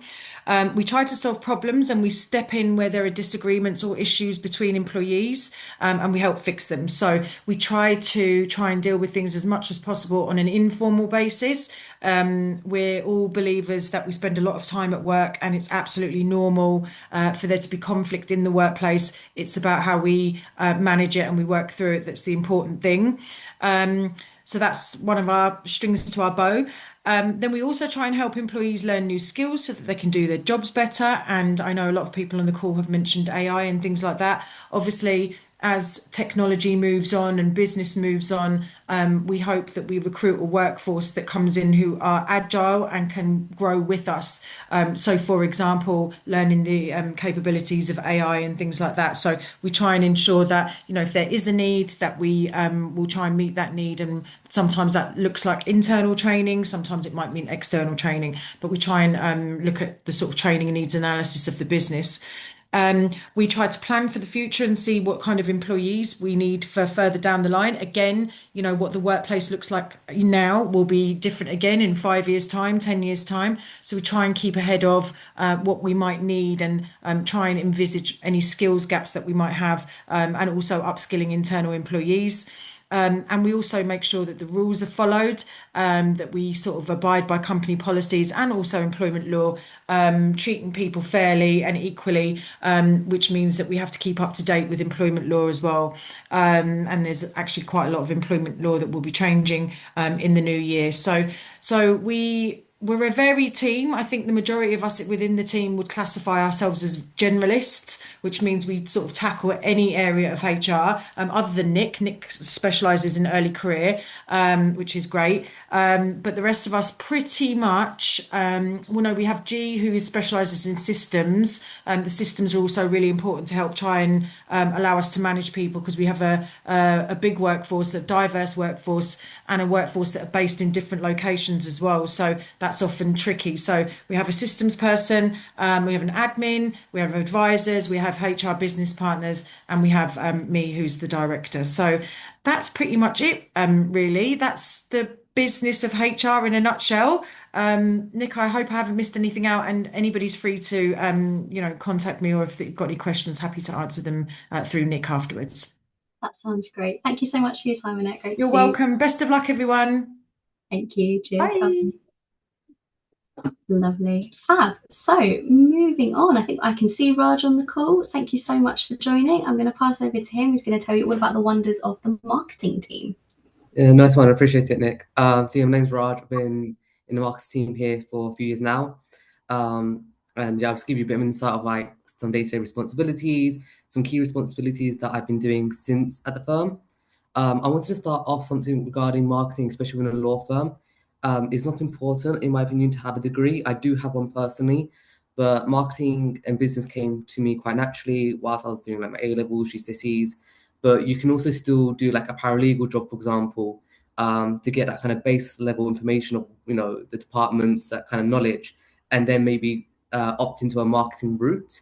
We try to solve problems and we step in where there are disagreements or issues between employees, and we help fix them. So we try and deal with things as much as possible on an informal basis. We're all believers that we spend a lot of time at work, and it's absolutely normal for there to be conflict in the workplace. It's about how we manage it and we work through it. That's the important thing. So that's one of our strings to our bow. Then we also try and help employees learn new skills so that they can do their jobs better. And I know a lot of people on the call have mentioned AI and things like that. Obviously, as technology moves on and business moves on, we hope that we recruit a workforce that comes in who are agile and can grow with us. So, for example, learning the capabilities of AI and things like that. So we try and ensure that, if there is a need, that we will try and meet that need. And sometimes that looks like internal training, sometimes it might mean external training, but we try and look at the sort of training and needs analysis of the business. We try to plan for the future and see what kind of employees we need for further down the line. Again, what the workplace looks like now will be different again in 5 years' time, 10 years' time. So we try and keep ahead of what we might need and try and envisage any skills gaps that we might have, and also upskilling internal employees. And we also make sure that the rules are followed, that we sort of abide by company policies and also employment law, treating people fairly and equally, which means that we have to keep up to date with employment law as well. And there's actually quite a lot of employment law that will be changing in the new year. So we're a varied team. I think the majority of us within the team would classify ourselves as generalists, which means we sort of tackle any area of HR, other than Nick. Nick specialises in early career, which is great. But the rest of us pretty much, we have G, who specialises in systems. The systems are also really important to help try and allow us to manage people, because we have a big workforce, a diverse workforce, and a workforce that are based in different locations as well. So that's often tricky. So we have a systems person, we have an admin, we have advisors, we have HR business partners, and we have me, who's the director. So that's pretty much it, really. That's the business of HR in a nutshell. Nick, I hope I haven't missed anything out, and anybody's free to contact me, or if you've got any questions, happy to answer them through Nick afterwards. That sounds great. Thank you so much for your time, Annette. Great to see you. You're welcome. Best of luck, everyone. Thank you. Cheers. Bye. Lovely. Fab. So moving on, I think I can see Raj on the call. Thank you so much for joining. I'm going to pass over to him, who's going to tell you all about the wonders of the marketing team. Yeah, nice one. I appreciate it, Nick. So yeah, my name's Raj. I've been in the marketing team here for a few years now. And yeah, I'll just give you a bit of insight of like some day-to-day responsibilities, some key responsibilities that I've been doing since at the firm. I wanted to start off something regarding marketing, especially within a law firm. It's not important, in my opinion, to have a degree. I do have one personally, but marketing and business came to me quite naturally whilst I was doing like my A-levels, GCSEs. But you can also still do like a paralegal job, for example, to get that kind of base level information of, the departments, that kind of knowledge, and then maybe opt into a marketing route.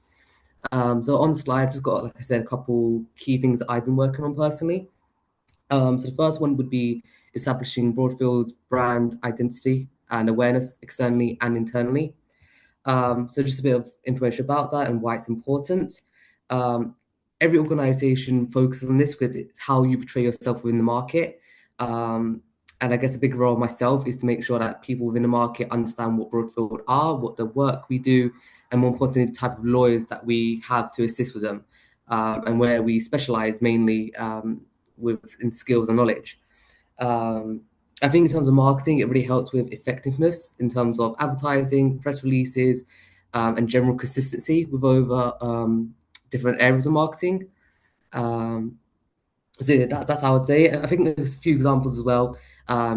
So on the slide, I've just got, like I said, a couple key things that I've been working on personally. So the first one would be establishing Broadfield's brand identity and awareness externally and internally. So just a bit of information about that and why it's important. Every organization focuses on this because it's how you portray yourself within the market. And I guess a big role of myself is to make sure that people within the market understand what Broadfield are, what the work we do, and more importantly, the type of lawyers that we have to assist with them, and where we specialize mainly in skills and knowledge. I think in terms of marketing, it really helps with effectiveness in terms of advertising, press releases, and general consistency with over different areas of marketing. So yeah, that's how I would say. I think there's a few examples as well,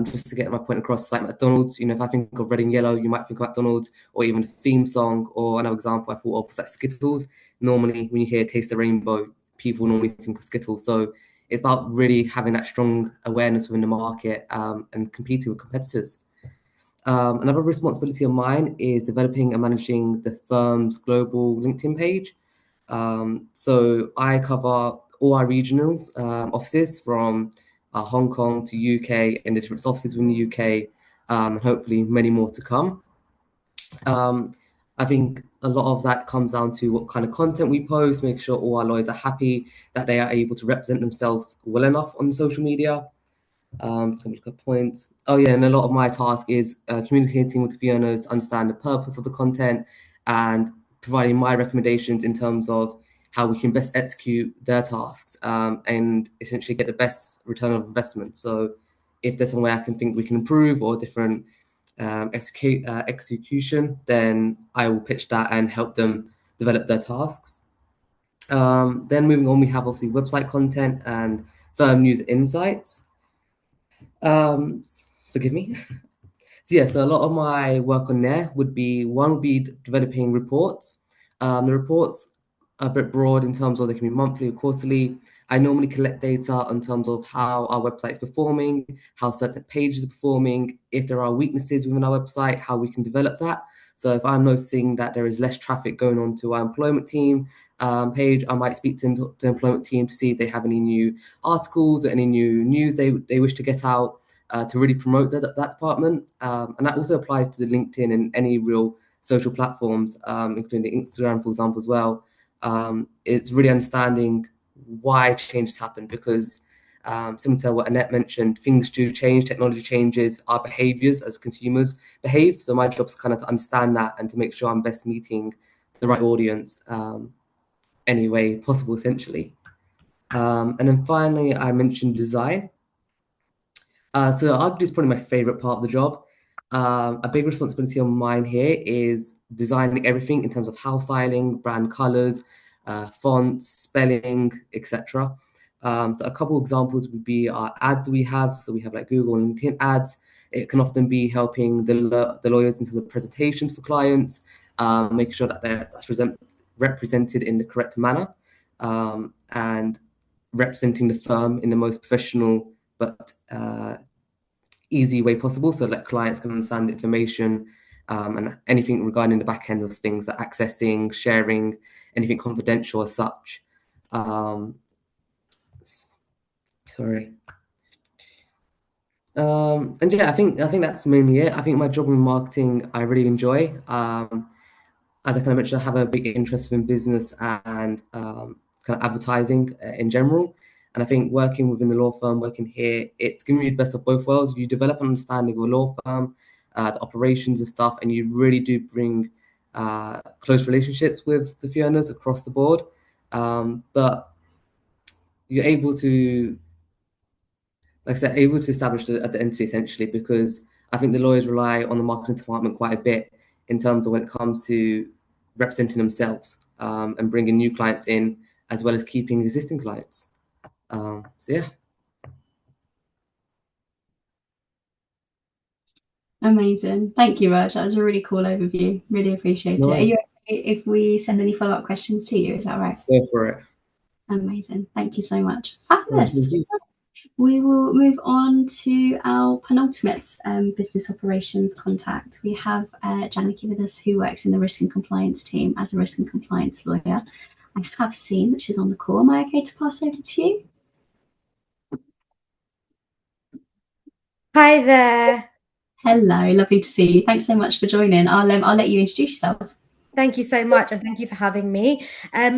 just to get my point across, like McDonald's. If I think of red and yellow, you might think of McDonald's, or even a theme song, or another example I thought of was like Skittles. Normally, when you hear Taste the Rainbow, people normally think of Skittles. So it's about really having that strong awareness within the market, and competing with competitors. Another responsibility of mine is developing and managing the firm's global LinkedIn page. So I cover all our regionals offices from Hong Kong to UK and the different offices in the UK, hopefully many more to come. I think a lot of that comes down to what kind of content we post, make sure all our lawyers are happy that they are able to represent themselves well enough on social media. Some look at points. Oh yeah, and a lot of my task is communicating with the fee owners, understand the purpose of the content, and providing my recommendations in terms of how we can best execute their tasks and essentially get the best return of investment. So if there's some way I can think we can improve or different execution, then I will pitch that and help them develop their tasks. Then moving on, we have obviously website content and firm news insights. Forgive me. So yeah, so a lot of my work on there would be developing reports. The reports are a bit broad in terms of they can be monthly or quarterly. I normally collect data in terms of how our website is performing, how certain pages are performing, if there are weaknesses within our website, how we can develop that. So if I'm noticing that there is less traffic going on to our employment team page, I might speak to the employment team to see if they have any new articles or any new news they wish to get out to really promote that department. And that also applies to the LinkedIn and any real social platforms, including Instagram, for example, as well. It's really understanding why changes happen because similar to what Annette mentioned, things do change, technology changes, our behaviors as consumers behave. So my job is kind of to understand that and to make sure I'm best meeting the right audience any way possible, essentially. And then finally, I mentioned design. So arguably it's probably my favorite part of the job. A big responsibility of mine here is designing everything in terms of house styling, brand colors, fonts, spelling, etc. So a couple examples would be our ads we have. So we have like Google and LinkedIn ads. It can often be helping the lawyers in terms of presentations for clients, making sure that that's represented in the correct manner, and representing the firm in the most professional but easy way possible so that clients can understand the information and anything regarding the back end of things like accessing, sharing, anything confidential as such. Sorry. And yeah, I think that's mainly it. I think my job in marketing I really enjoy. As I kind of mentioned, I have a big interest in business and kind of advertising in general. And I think working within the law firm, working here, it's giving you the best of both worlds. You develop an understanding of a law firm, the operations and stuff, and you really do bring close relationships with the fee owners across the board. But you're able to, like I said, able to establish the entity essentially because I think the lawyers rely on the marketing department quite a bit in terms of when it comes to representing themselves and bringing new clients in as well as keeping existing clients. So yeah. Amazing. Thank you, Raj. That was a really cool overview. Really appreciate it. Are you okay if we send any follow-up questions to you? Is that right? Go for it. Amazing. Thank you so much. Fabulous. Thank you. We will move on to our penultimate business operations contact. We have Janaki with us, who works in the risk and compliance team as a risk and compliance lawyer. I have seen that she's on the call. Am I okay to pass over to you? Hi there. Hello, lovely to see you. Thanks so much for joining. I'll let you introduce yourself. Thank you so much, and thank you for having me.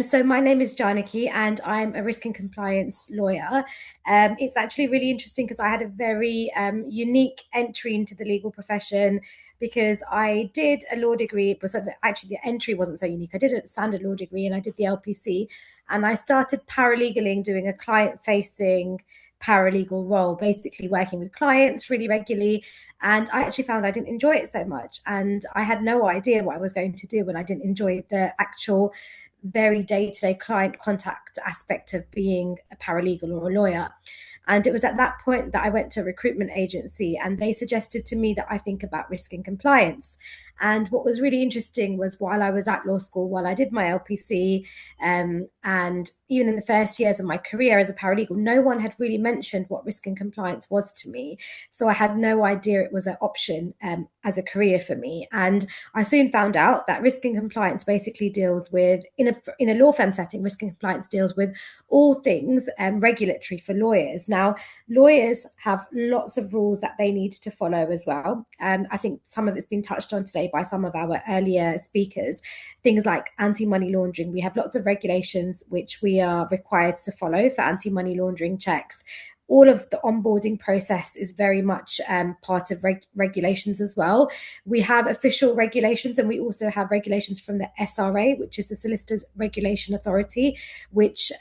So my name is Janaki, and I'm a risk and compliance lawyer. It's actually really interesting because I had a very unique entry into the legal profession because I did a law degree. But actually, the entry wasn't so unique. I did a standard law degree, and I did the LPC, and I started paralegaling, doing a client-facing paralegal role, basically working with clients really regularly. And I actually found I didn't enjoy it so much. And I had no idea what I was going to do when I didn't enjoy the actual very day-to-day client contact aspect of being a paralegal or a lawyer. And it was at that point that I went to a recruitment agency and they suggested to me that I think about risk and compliance. And what was really interesting was while I was at law school, while I did my LPC, and even in the first years of my career as a paralegal, no one had really mentioned what risk and compliance was to me. So I had no idea it was an option as a career for me. And I soon found out that risk and compliance basically deals with, in a law firm setting, risk and compliance deals with all things regulatory for lawyers. Now, lawyers have lots of rules that they need to follow as well. I think some of it's been touched on today by some of our earlier speakers. Things like anti-money laundering. We have lots of regulations which we are required to follow for anti-money laundering checks. All of the onboarding process is very much part of regulations as well. We have official regulations, and we also have regulations from the SRA, which is the Solicitors Regulation Authority, which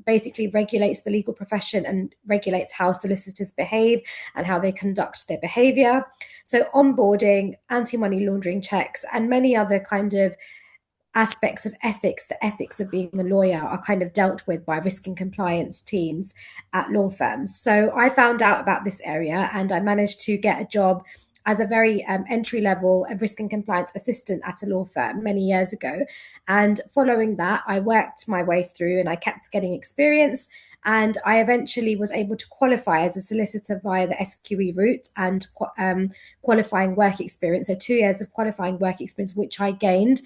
basically regulates the legal profession and regulates how solicitors behave and how they conduct their behavior. So onboarding, anti-money laundering checks, and many other kind of aspects of ethics, the ethics of being a lawyer, are kind of dealt with by risk and compliance teams at law firms. So I found out about this area and I managed to get a job as a very entry-level risk and compliance assistant at a law firm many years ago. And following that, I worked my way through and I kept getting experience. And I eventually was able to qualify as a solicitor via the SQE route and qualifying work experience. So 2 years of qualifying work experience, which I gained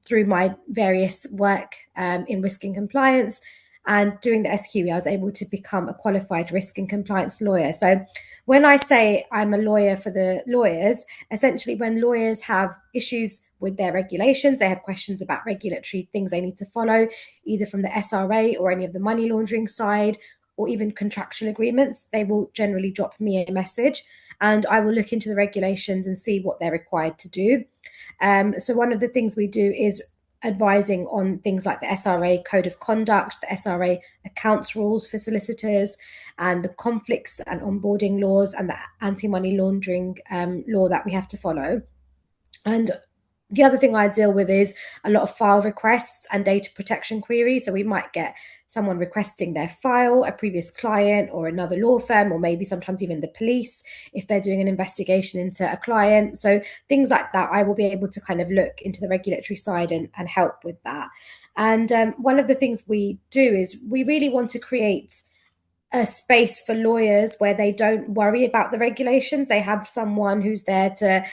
through my various work in risk and compliance. And doing the SQE, I was able to become a qualified risk and compliance lawyer. So when I say I'm a lawyer for the lawyers, essentially when lawyers have issues with their regulations, they have questions about regulatory things they need to follow, either from the SRA or any of the money laundering side, or even contractual agreements, they will generally drop me a message and I will look into the regulations and see what they're required to do. So one of the things we do is advising on things like the SRA Code of Conduct, the SRA accounts rules for solicitors, and the conflicts and onboarding laws and the anti-money laundering law that we have to follow. And the other thing I deal with is a lot of file requests and data protection queries. So we might get someone requesting their file, a previous client or another law firm, or maybe sometimes even the police if they're doing an investigation into a client. So things like that, I will be able to kind of look into the regulatory side and help with that. And one of the things we do is we really want to create a space for lawyers where they don't worry about the regulations. They have someone who's there to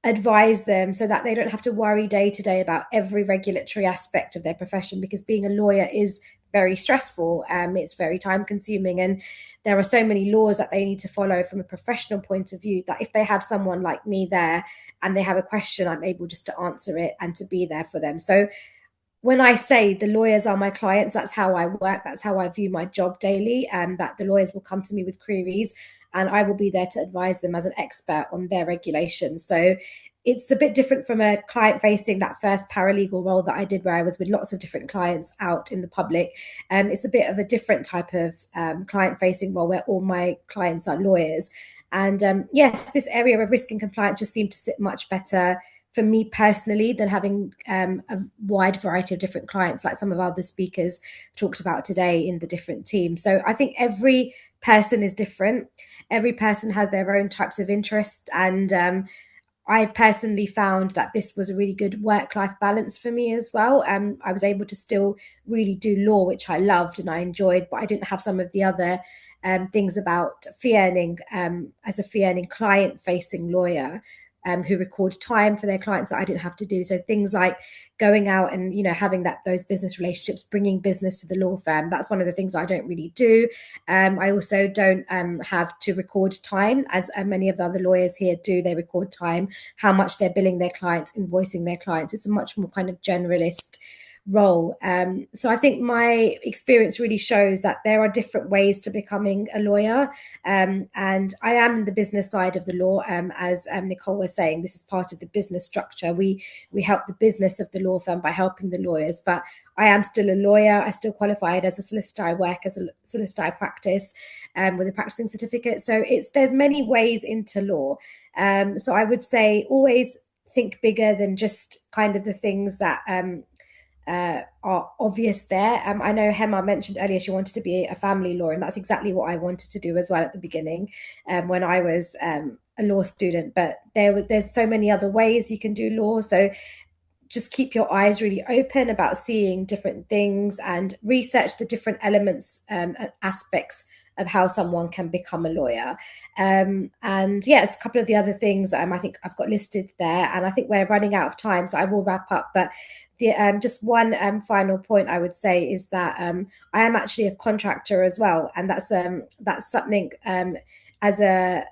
advise them so that they don't have to worry day to day about every regulatory aspect of their profession, because being a lawyer is very stressful. It's very time consuming, and there are so many laws that they need to follow from a professional point of view that if they have someone like me there and they have a question, I'm able just to answer it and to be there for them. So when I say the lawyers are my clients, that's how I work. That's how I view my job daily, that the lawyers will come to me with queries and I will be there to advise them as an expert on their regulations. So it's a bit different from a client facing, that first paralegal role that I did where I was with lots of different clients out in the public. It's a bit of a different type of client facing role where all my clients are lawyers. And yes, this area of risk and compliance just seemed to sit much better for me personally than having a wide variety of different clients like some of our other speakers talked about today in the different teams. So I think every person is different. Every person has their own types of interests. And I personally found that this was a really good work-life balance for me as well. I was able to still really do law, which I loved and I enjoyed, but I didn't have some of the other things about fee earning as a fee earning client-facing lawyer. Who record time for their clients that I didn't have to do. So things like going out and, having those business relationships, bringing business to the law firm. That's one of the things I don't really do. I also don't have to record time, as many of the other lawyers here do. They record time, how much they're billing their clients, invoicing their clients. It's a much more kind of generalist role. So I think my experience really shows that there are different ways to becoming a lawyer. And I am in the business side of the law. As Nicole was saying, this is part of the business structure. We help the business of the law firm by helping the lawyers, but I am still a lawyer. I still qualified as a solicitor. I work as a solicitor. I practice with a practicing certificate. So there's many ways into law. So I would say always think bigger than just kind of the things that are obvious there. I know Hema mentioned earlier she wanted to be a family lawyer, and that's exactly what I wanted to do as well at the beginning, when I was a law student. But there's so many other ways you can do law. So just keep your eyes really open about seeing different things and research the different elements, aspects of how someone can become a lawyer. And yes, a couple of the other things I think I've got listed there, and I think we're running out of time, so I will wrap up. But just one final point I would say is that I am actually a contractor as well, and that's something, as a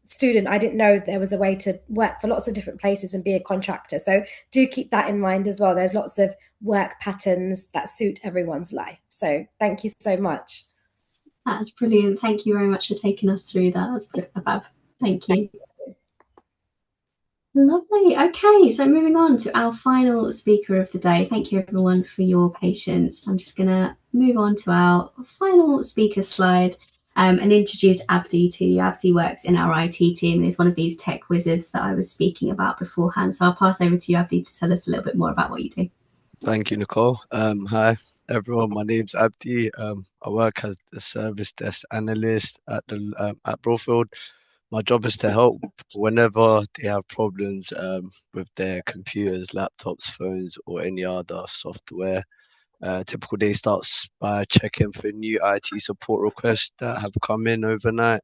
student, I didn't know there was a way to work for lots of different places and be a contractor. So do keep that in mind as well. There's lots of work patterns that suit everyone's life. So thank you so much. That's brilliant. Thank you very much for taking us through that. That's Abab. Thank you. Lovely. Okay, so moving on to our final speaker of the day. Thank you everyone for your patience. I'm just going to move on to our final speaker slide and introduce Abdi to you. Abdi works in our IT team and is one of these tech wizards that I was speaking about beforehand. So I'll pass over to you, Abdi, to tell us a little bit more about what you do. Thank you, Nicole. Hi, everyone. My name's Abdi. I work as a service desk analyst at Broadfield. My job is to help whenever they have problems with their computers, laptops, phones, or any other software. Typical day starts by checking for new IT support requests that have come in overnight.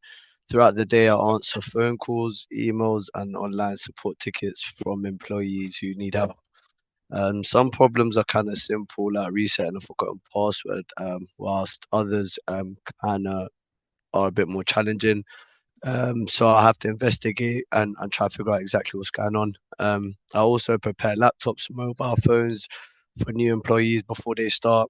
Throughout the day, I answer phone calls, emails, and online support tickets from employees who need help. Some problems are kind of simple, like resetting a forgotten password, whilst others kind of are a bit more challenging. So I have to investigate and try to figure out exactly what's going on. I also prepare laptops, mobile phones for new employees before they start.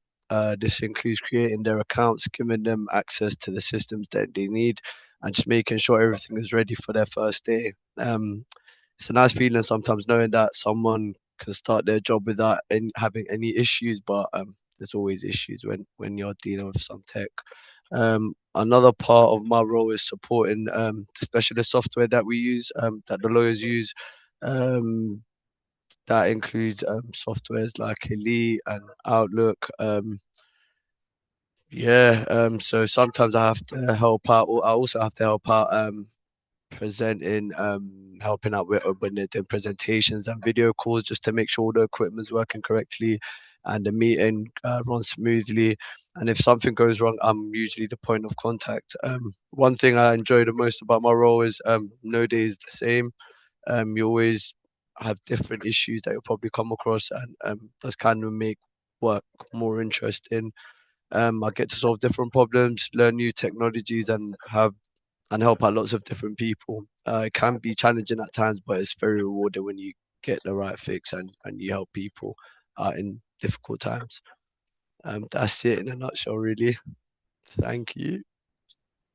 This includes creating their accounts, giving them access to the systems that they need, and just making sure everything is ready for their first day. It's a nice feeling sometimes knowing that someone can start their job without having any issues, but there's always issues when you're dealing with some tech. Another part of my role is supporting the specialist software that we use, that the lawyers use. That includes softwares like Elite and Outlook. So sometimes I have to help out. I also have to help out presenting, helping out with when they're doing presentations and video calls, just to make sure all the equipment's working correctly and the meeting runs smoothly. And if something goes wrong, I'm usually the point of contact. One thing I enjoy the most about my role is no day is the same. You always have different issues that you'll probably come across, and that's kind of make work more interesting. I get to solve different problems, learn new technologies, and help out lots of different people. It can be challenging at times, but it's very rewarding when you get the right fix and you help people in difficult times. That's it in a nutshell, really. Thank you.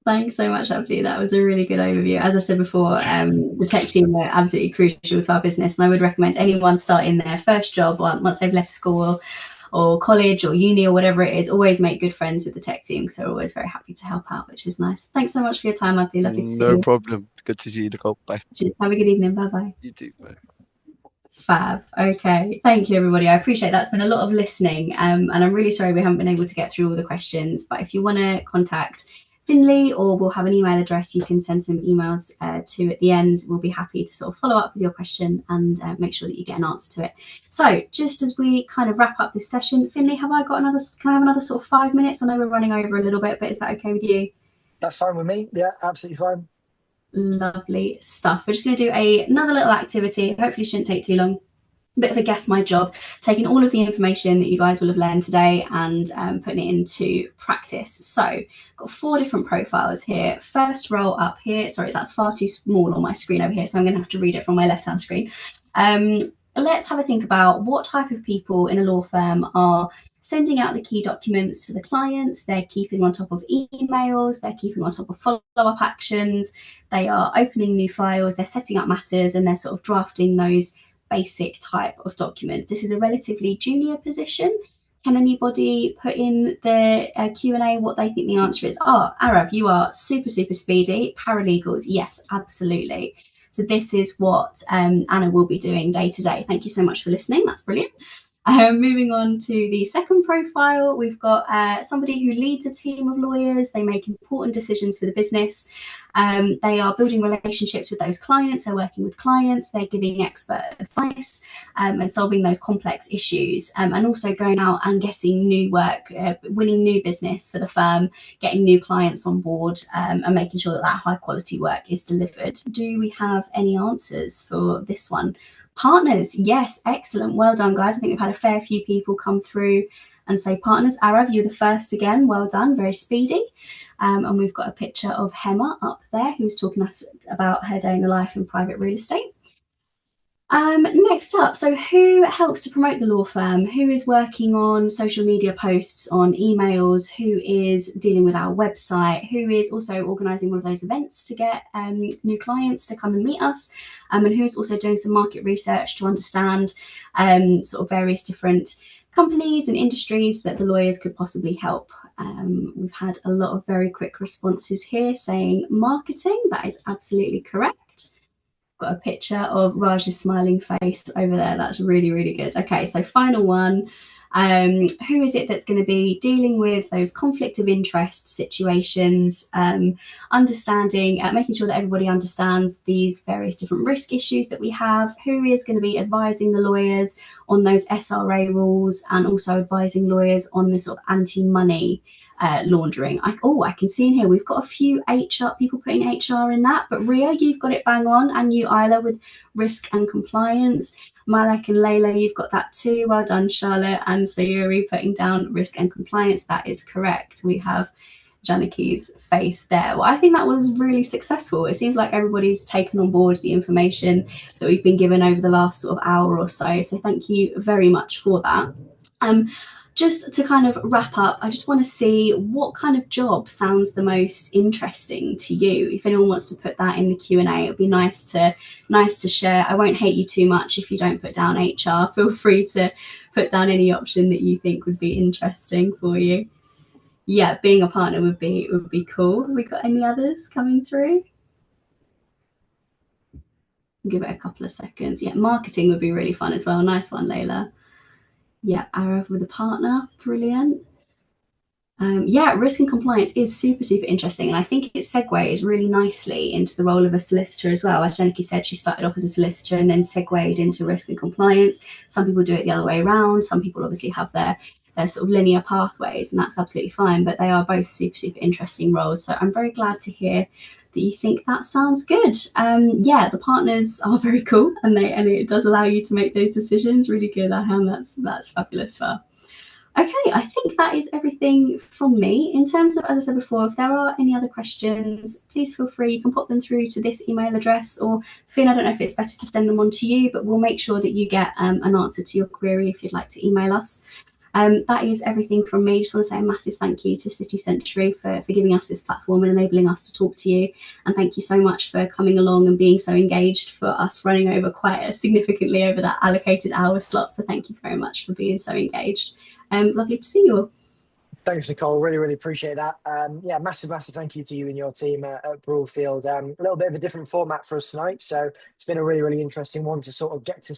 Thanks so much, Abdi. That was a really good overview. As I said before, the tech team are absolutely crucial to our business, and I would recommend anyone starting their first job once they've left school or college or uni or whatever it is, always make good friends with the tech team, because they're always very happy to help out, which is nice. Thanks so much for your time, Abdi. Lovely to see you. No problem. Good to see you, Nicole. Bye. Have a good evening. Bye-bye. You too. Bye. Fab. Okay. Thank you, everybody. I appreciate that. It's been a lot of listening, and I'm really sorry we haven't been able to get through all the questions, but if you want to contact Finley, or we'll have an email address you can send some emails to at the end. We'll be happy to sort of follow up with your question and make sure that you get an answer to it. So just as we kind of wrap up this session, Finley, can I have another sort of 5 minutes? I know we're running over a little bit, but is that okay with you? That's fine with me. Yeah, absolutely fine. Lovely stuff. We're just going to do another little activity. Hopefully shouldn't take too long. Bit of a guess my job, taking all of the information that you guys will have learned today and putting it into practice. So I've got 4 different profiles here. First row up here, sorry, that's far too small on my screen over here, so I'm going to have to read it from my left-hand screen. Let's have a think about what type of people in a law firm are sending out the key documents to the clients. They're keeping on top of emails, they're keeping on top of follow-up actions, they are opening new files, they're setting up matters, and they're sort of drafting those basic type of documents. This is a relatively junior position. Can anybody put in the Q&A what they think the answer is? Arav, you are super speedy. Paralegals, yes, absolutely. So this is what Anna will be doing day to day. Thank you so much for listening. That's brilliant. Moving on to the second profile, we've got somebody who leads a team of lawyers. They make important decisions for the business. They are building relationships with those clients. They're working with clients. They're giving expert advice and solving those complex issues, and also going out and getting new work, winning new business for the firm, getting new clients on board, and making sure that that high quality work is delivered. Do we have any answers for this one? Partners, yes, excellent. Well done, guys. I think we've had a fair few people come through and say partners. Arav, you're the first again. Well done, very speedy. And we've got a picture of Hema up there, who's talking to us about her day in the life in private real estate. Next up, so who helps to promote the law firm? Who is working on social media posts, on emails? Who is dealing with our website? Who is also organising one of those events to get new clients to come and meet us? And who's also doing some market research to understand sort of various different companies and industries that the lawyers could possibly help? We've had a lot of very quick responses here saying marketing. That is absolutely correct. Got a picture of Raj's smiling face over there. That's really, really good. Okay, so final one. Who is it that's going to be dealing with those conflict of interest situations, understanding, making sure that everybody understands these various different risk issues that we have? Who is going to be advising the lawyers on those SRA rules and also advising lawyers on the sort of anti-money laundering? I can see in here we've got a few HR people putting HR in that, but Ria, you've got it bang on, and you, Isla, with risk and compliance. Malek and Layla, you've got that too. Well done, Charlotte and Sayuri, putting down risk and compliance. That is correct. We have Janiki's face there. Well, I think that was really successful. It seems like everybody's taken on board the information that we've been given over the last sort of hour or so. So thank you very much for that. Just to kind of wrap up, I just want to see what kind of job sounds the most interesting to you. If anyone wants to put that in the Q&A, it'd be nice to share. I won't hate you too much if you don't put down HR. Feel free to put down any option that you think would be interesting for you. Yeah, being a partner would be cool. Have we got any others coming through? Give it a couple of seconds. Yeah, marketing would be really fun as well. Nice one, Layla. Yeah, Arav with a partner, brilliant. Yeah, risk and compliance is super, super interesting. And I think it segues really nicely into the role of a solicitor as well. As Jennifer said, she started off as a solicitor and then segued into risk and compliance. Some people do it the other way around. Some people obviously have their sort of linear pathways, and that's absolutely fine. But they are both super, super interesting roles. So I'm very glad to hear that you think that sounds good. Yeah, the partners are very cool, and it does allow you to make those decisions. Really good, Aham. That's fabulous. Well, okay, I think that is everything from me. In terms of, as I said before, if there are any other questions, please feel free. You can pop them through to this email address, or Finn, I don't know if it's better to send them on to you, but we'll make sure that you get an answer to your query if you'd like to email us. That is everything from me. Just want to say a massive thank you to City Century for giving us this platform and enabling us to talk to you. And thank you so much for coming along and being so engaged, for us running over quite significantly over that allocated hour slot. So thank you very much for being so engaged. Lovely to see you all. Thanks, Nicole. Really, really appreciate that. Yeah, massive thank you to you and your team at Broadfield. A little bit of a different format for us tonight. So it's been a really, really interesting one to sort of get to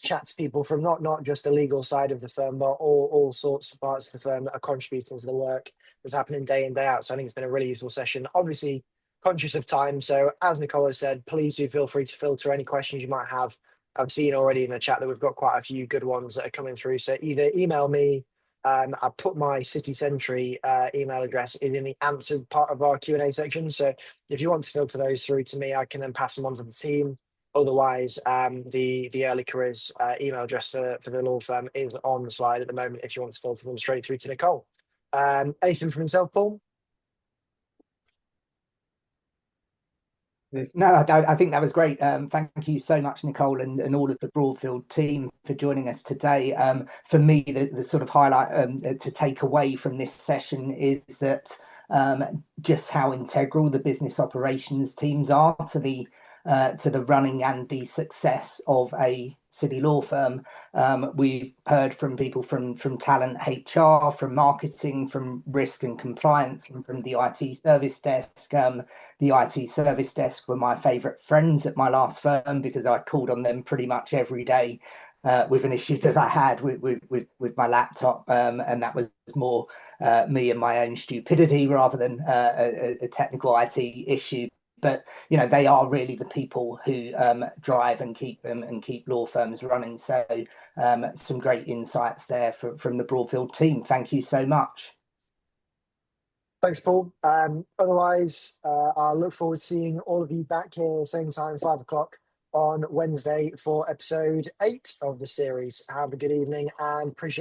chat to people from not just the legal side of the firm, but all sorts of parts of the firm that are contributing to the work that's happening day in, day out. So I think it's been a really useful session. Obviously, conscious of time. So as Nicole has said, please do feel free to filter any questions you might have. I've seen already in the chat that we've got quite a few good ones that are coming through. So either email me, I put my City Century email address in the answered part of our Q&A section. So if you want to filter those through to me, I can then pass them on to the team. Otherwise, the early careers email address for the law firm is on the slide at the moment if you want to filter them straight through to Nicole. Anything from yourself, Paul? No, I think that was great. Thank you so much, Nicole, and all of the Broadfield team for joining us today. For me, the sort of highlight to take away from this session is that just how integral the business operations teams are to the running and the success of a city law firm. We've heard from people from talent, HR, from marketing, from risk and compliance, and from the IT service desk. The IT service desk were my favourite friends at my last firm because I called on them pretty much every day with an issue that I had with my laptop, and that was more me and my own stupidity rather than a technical IT issue. But they are really the people who drive and keep law firms running. So some great insights there from the Broadfield team. Thank you so much. Thanks, Paul. Otherwise, I look forward to seeing all of you back here same time, 5 o'clock on Wednesday for episode 8 of the series. Have a good evening and appreciate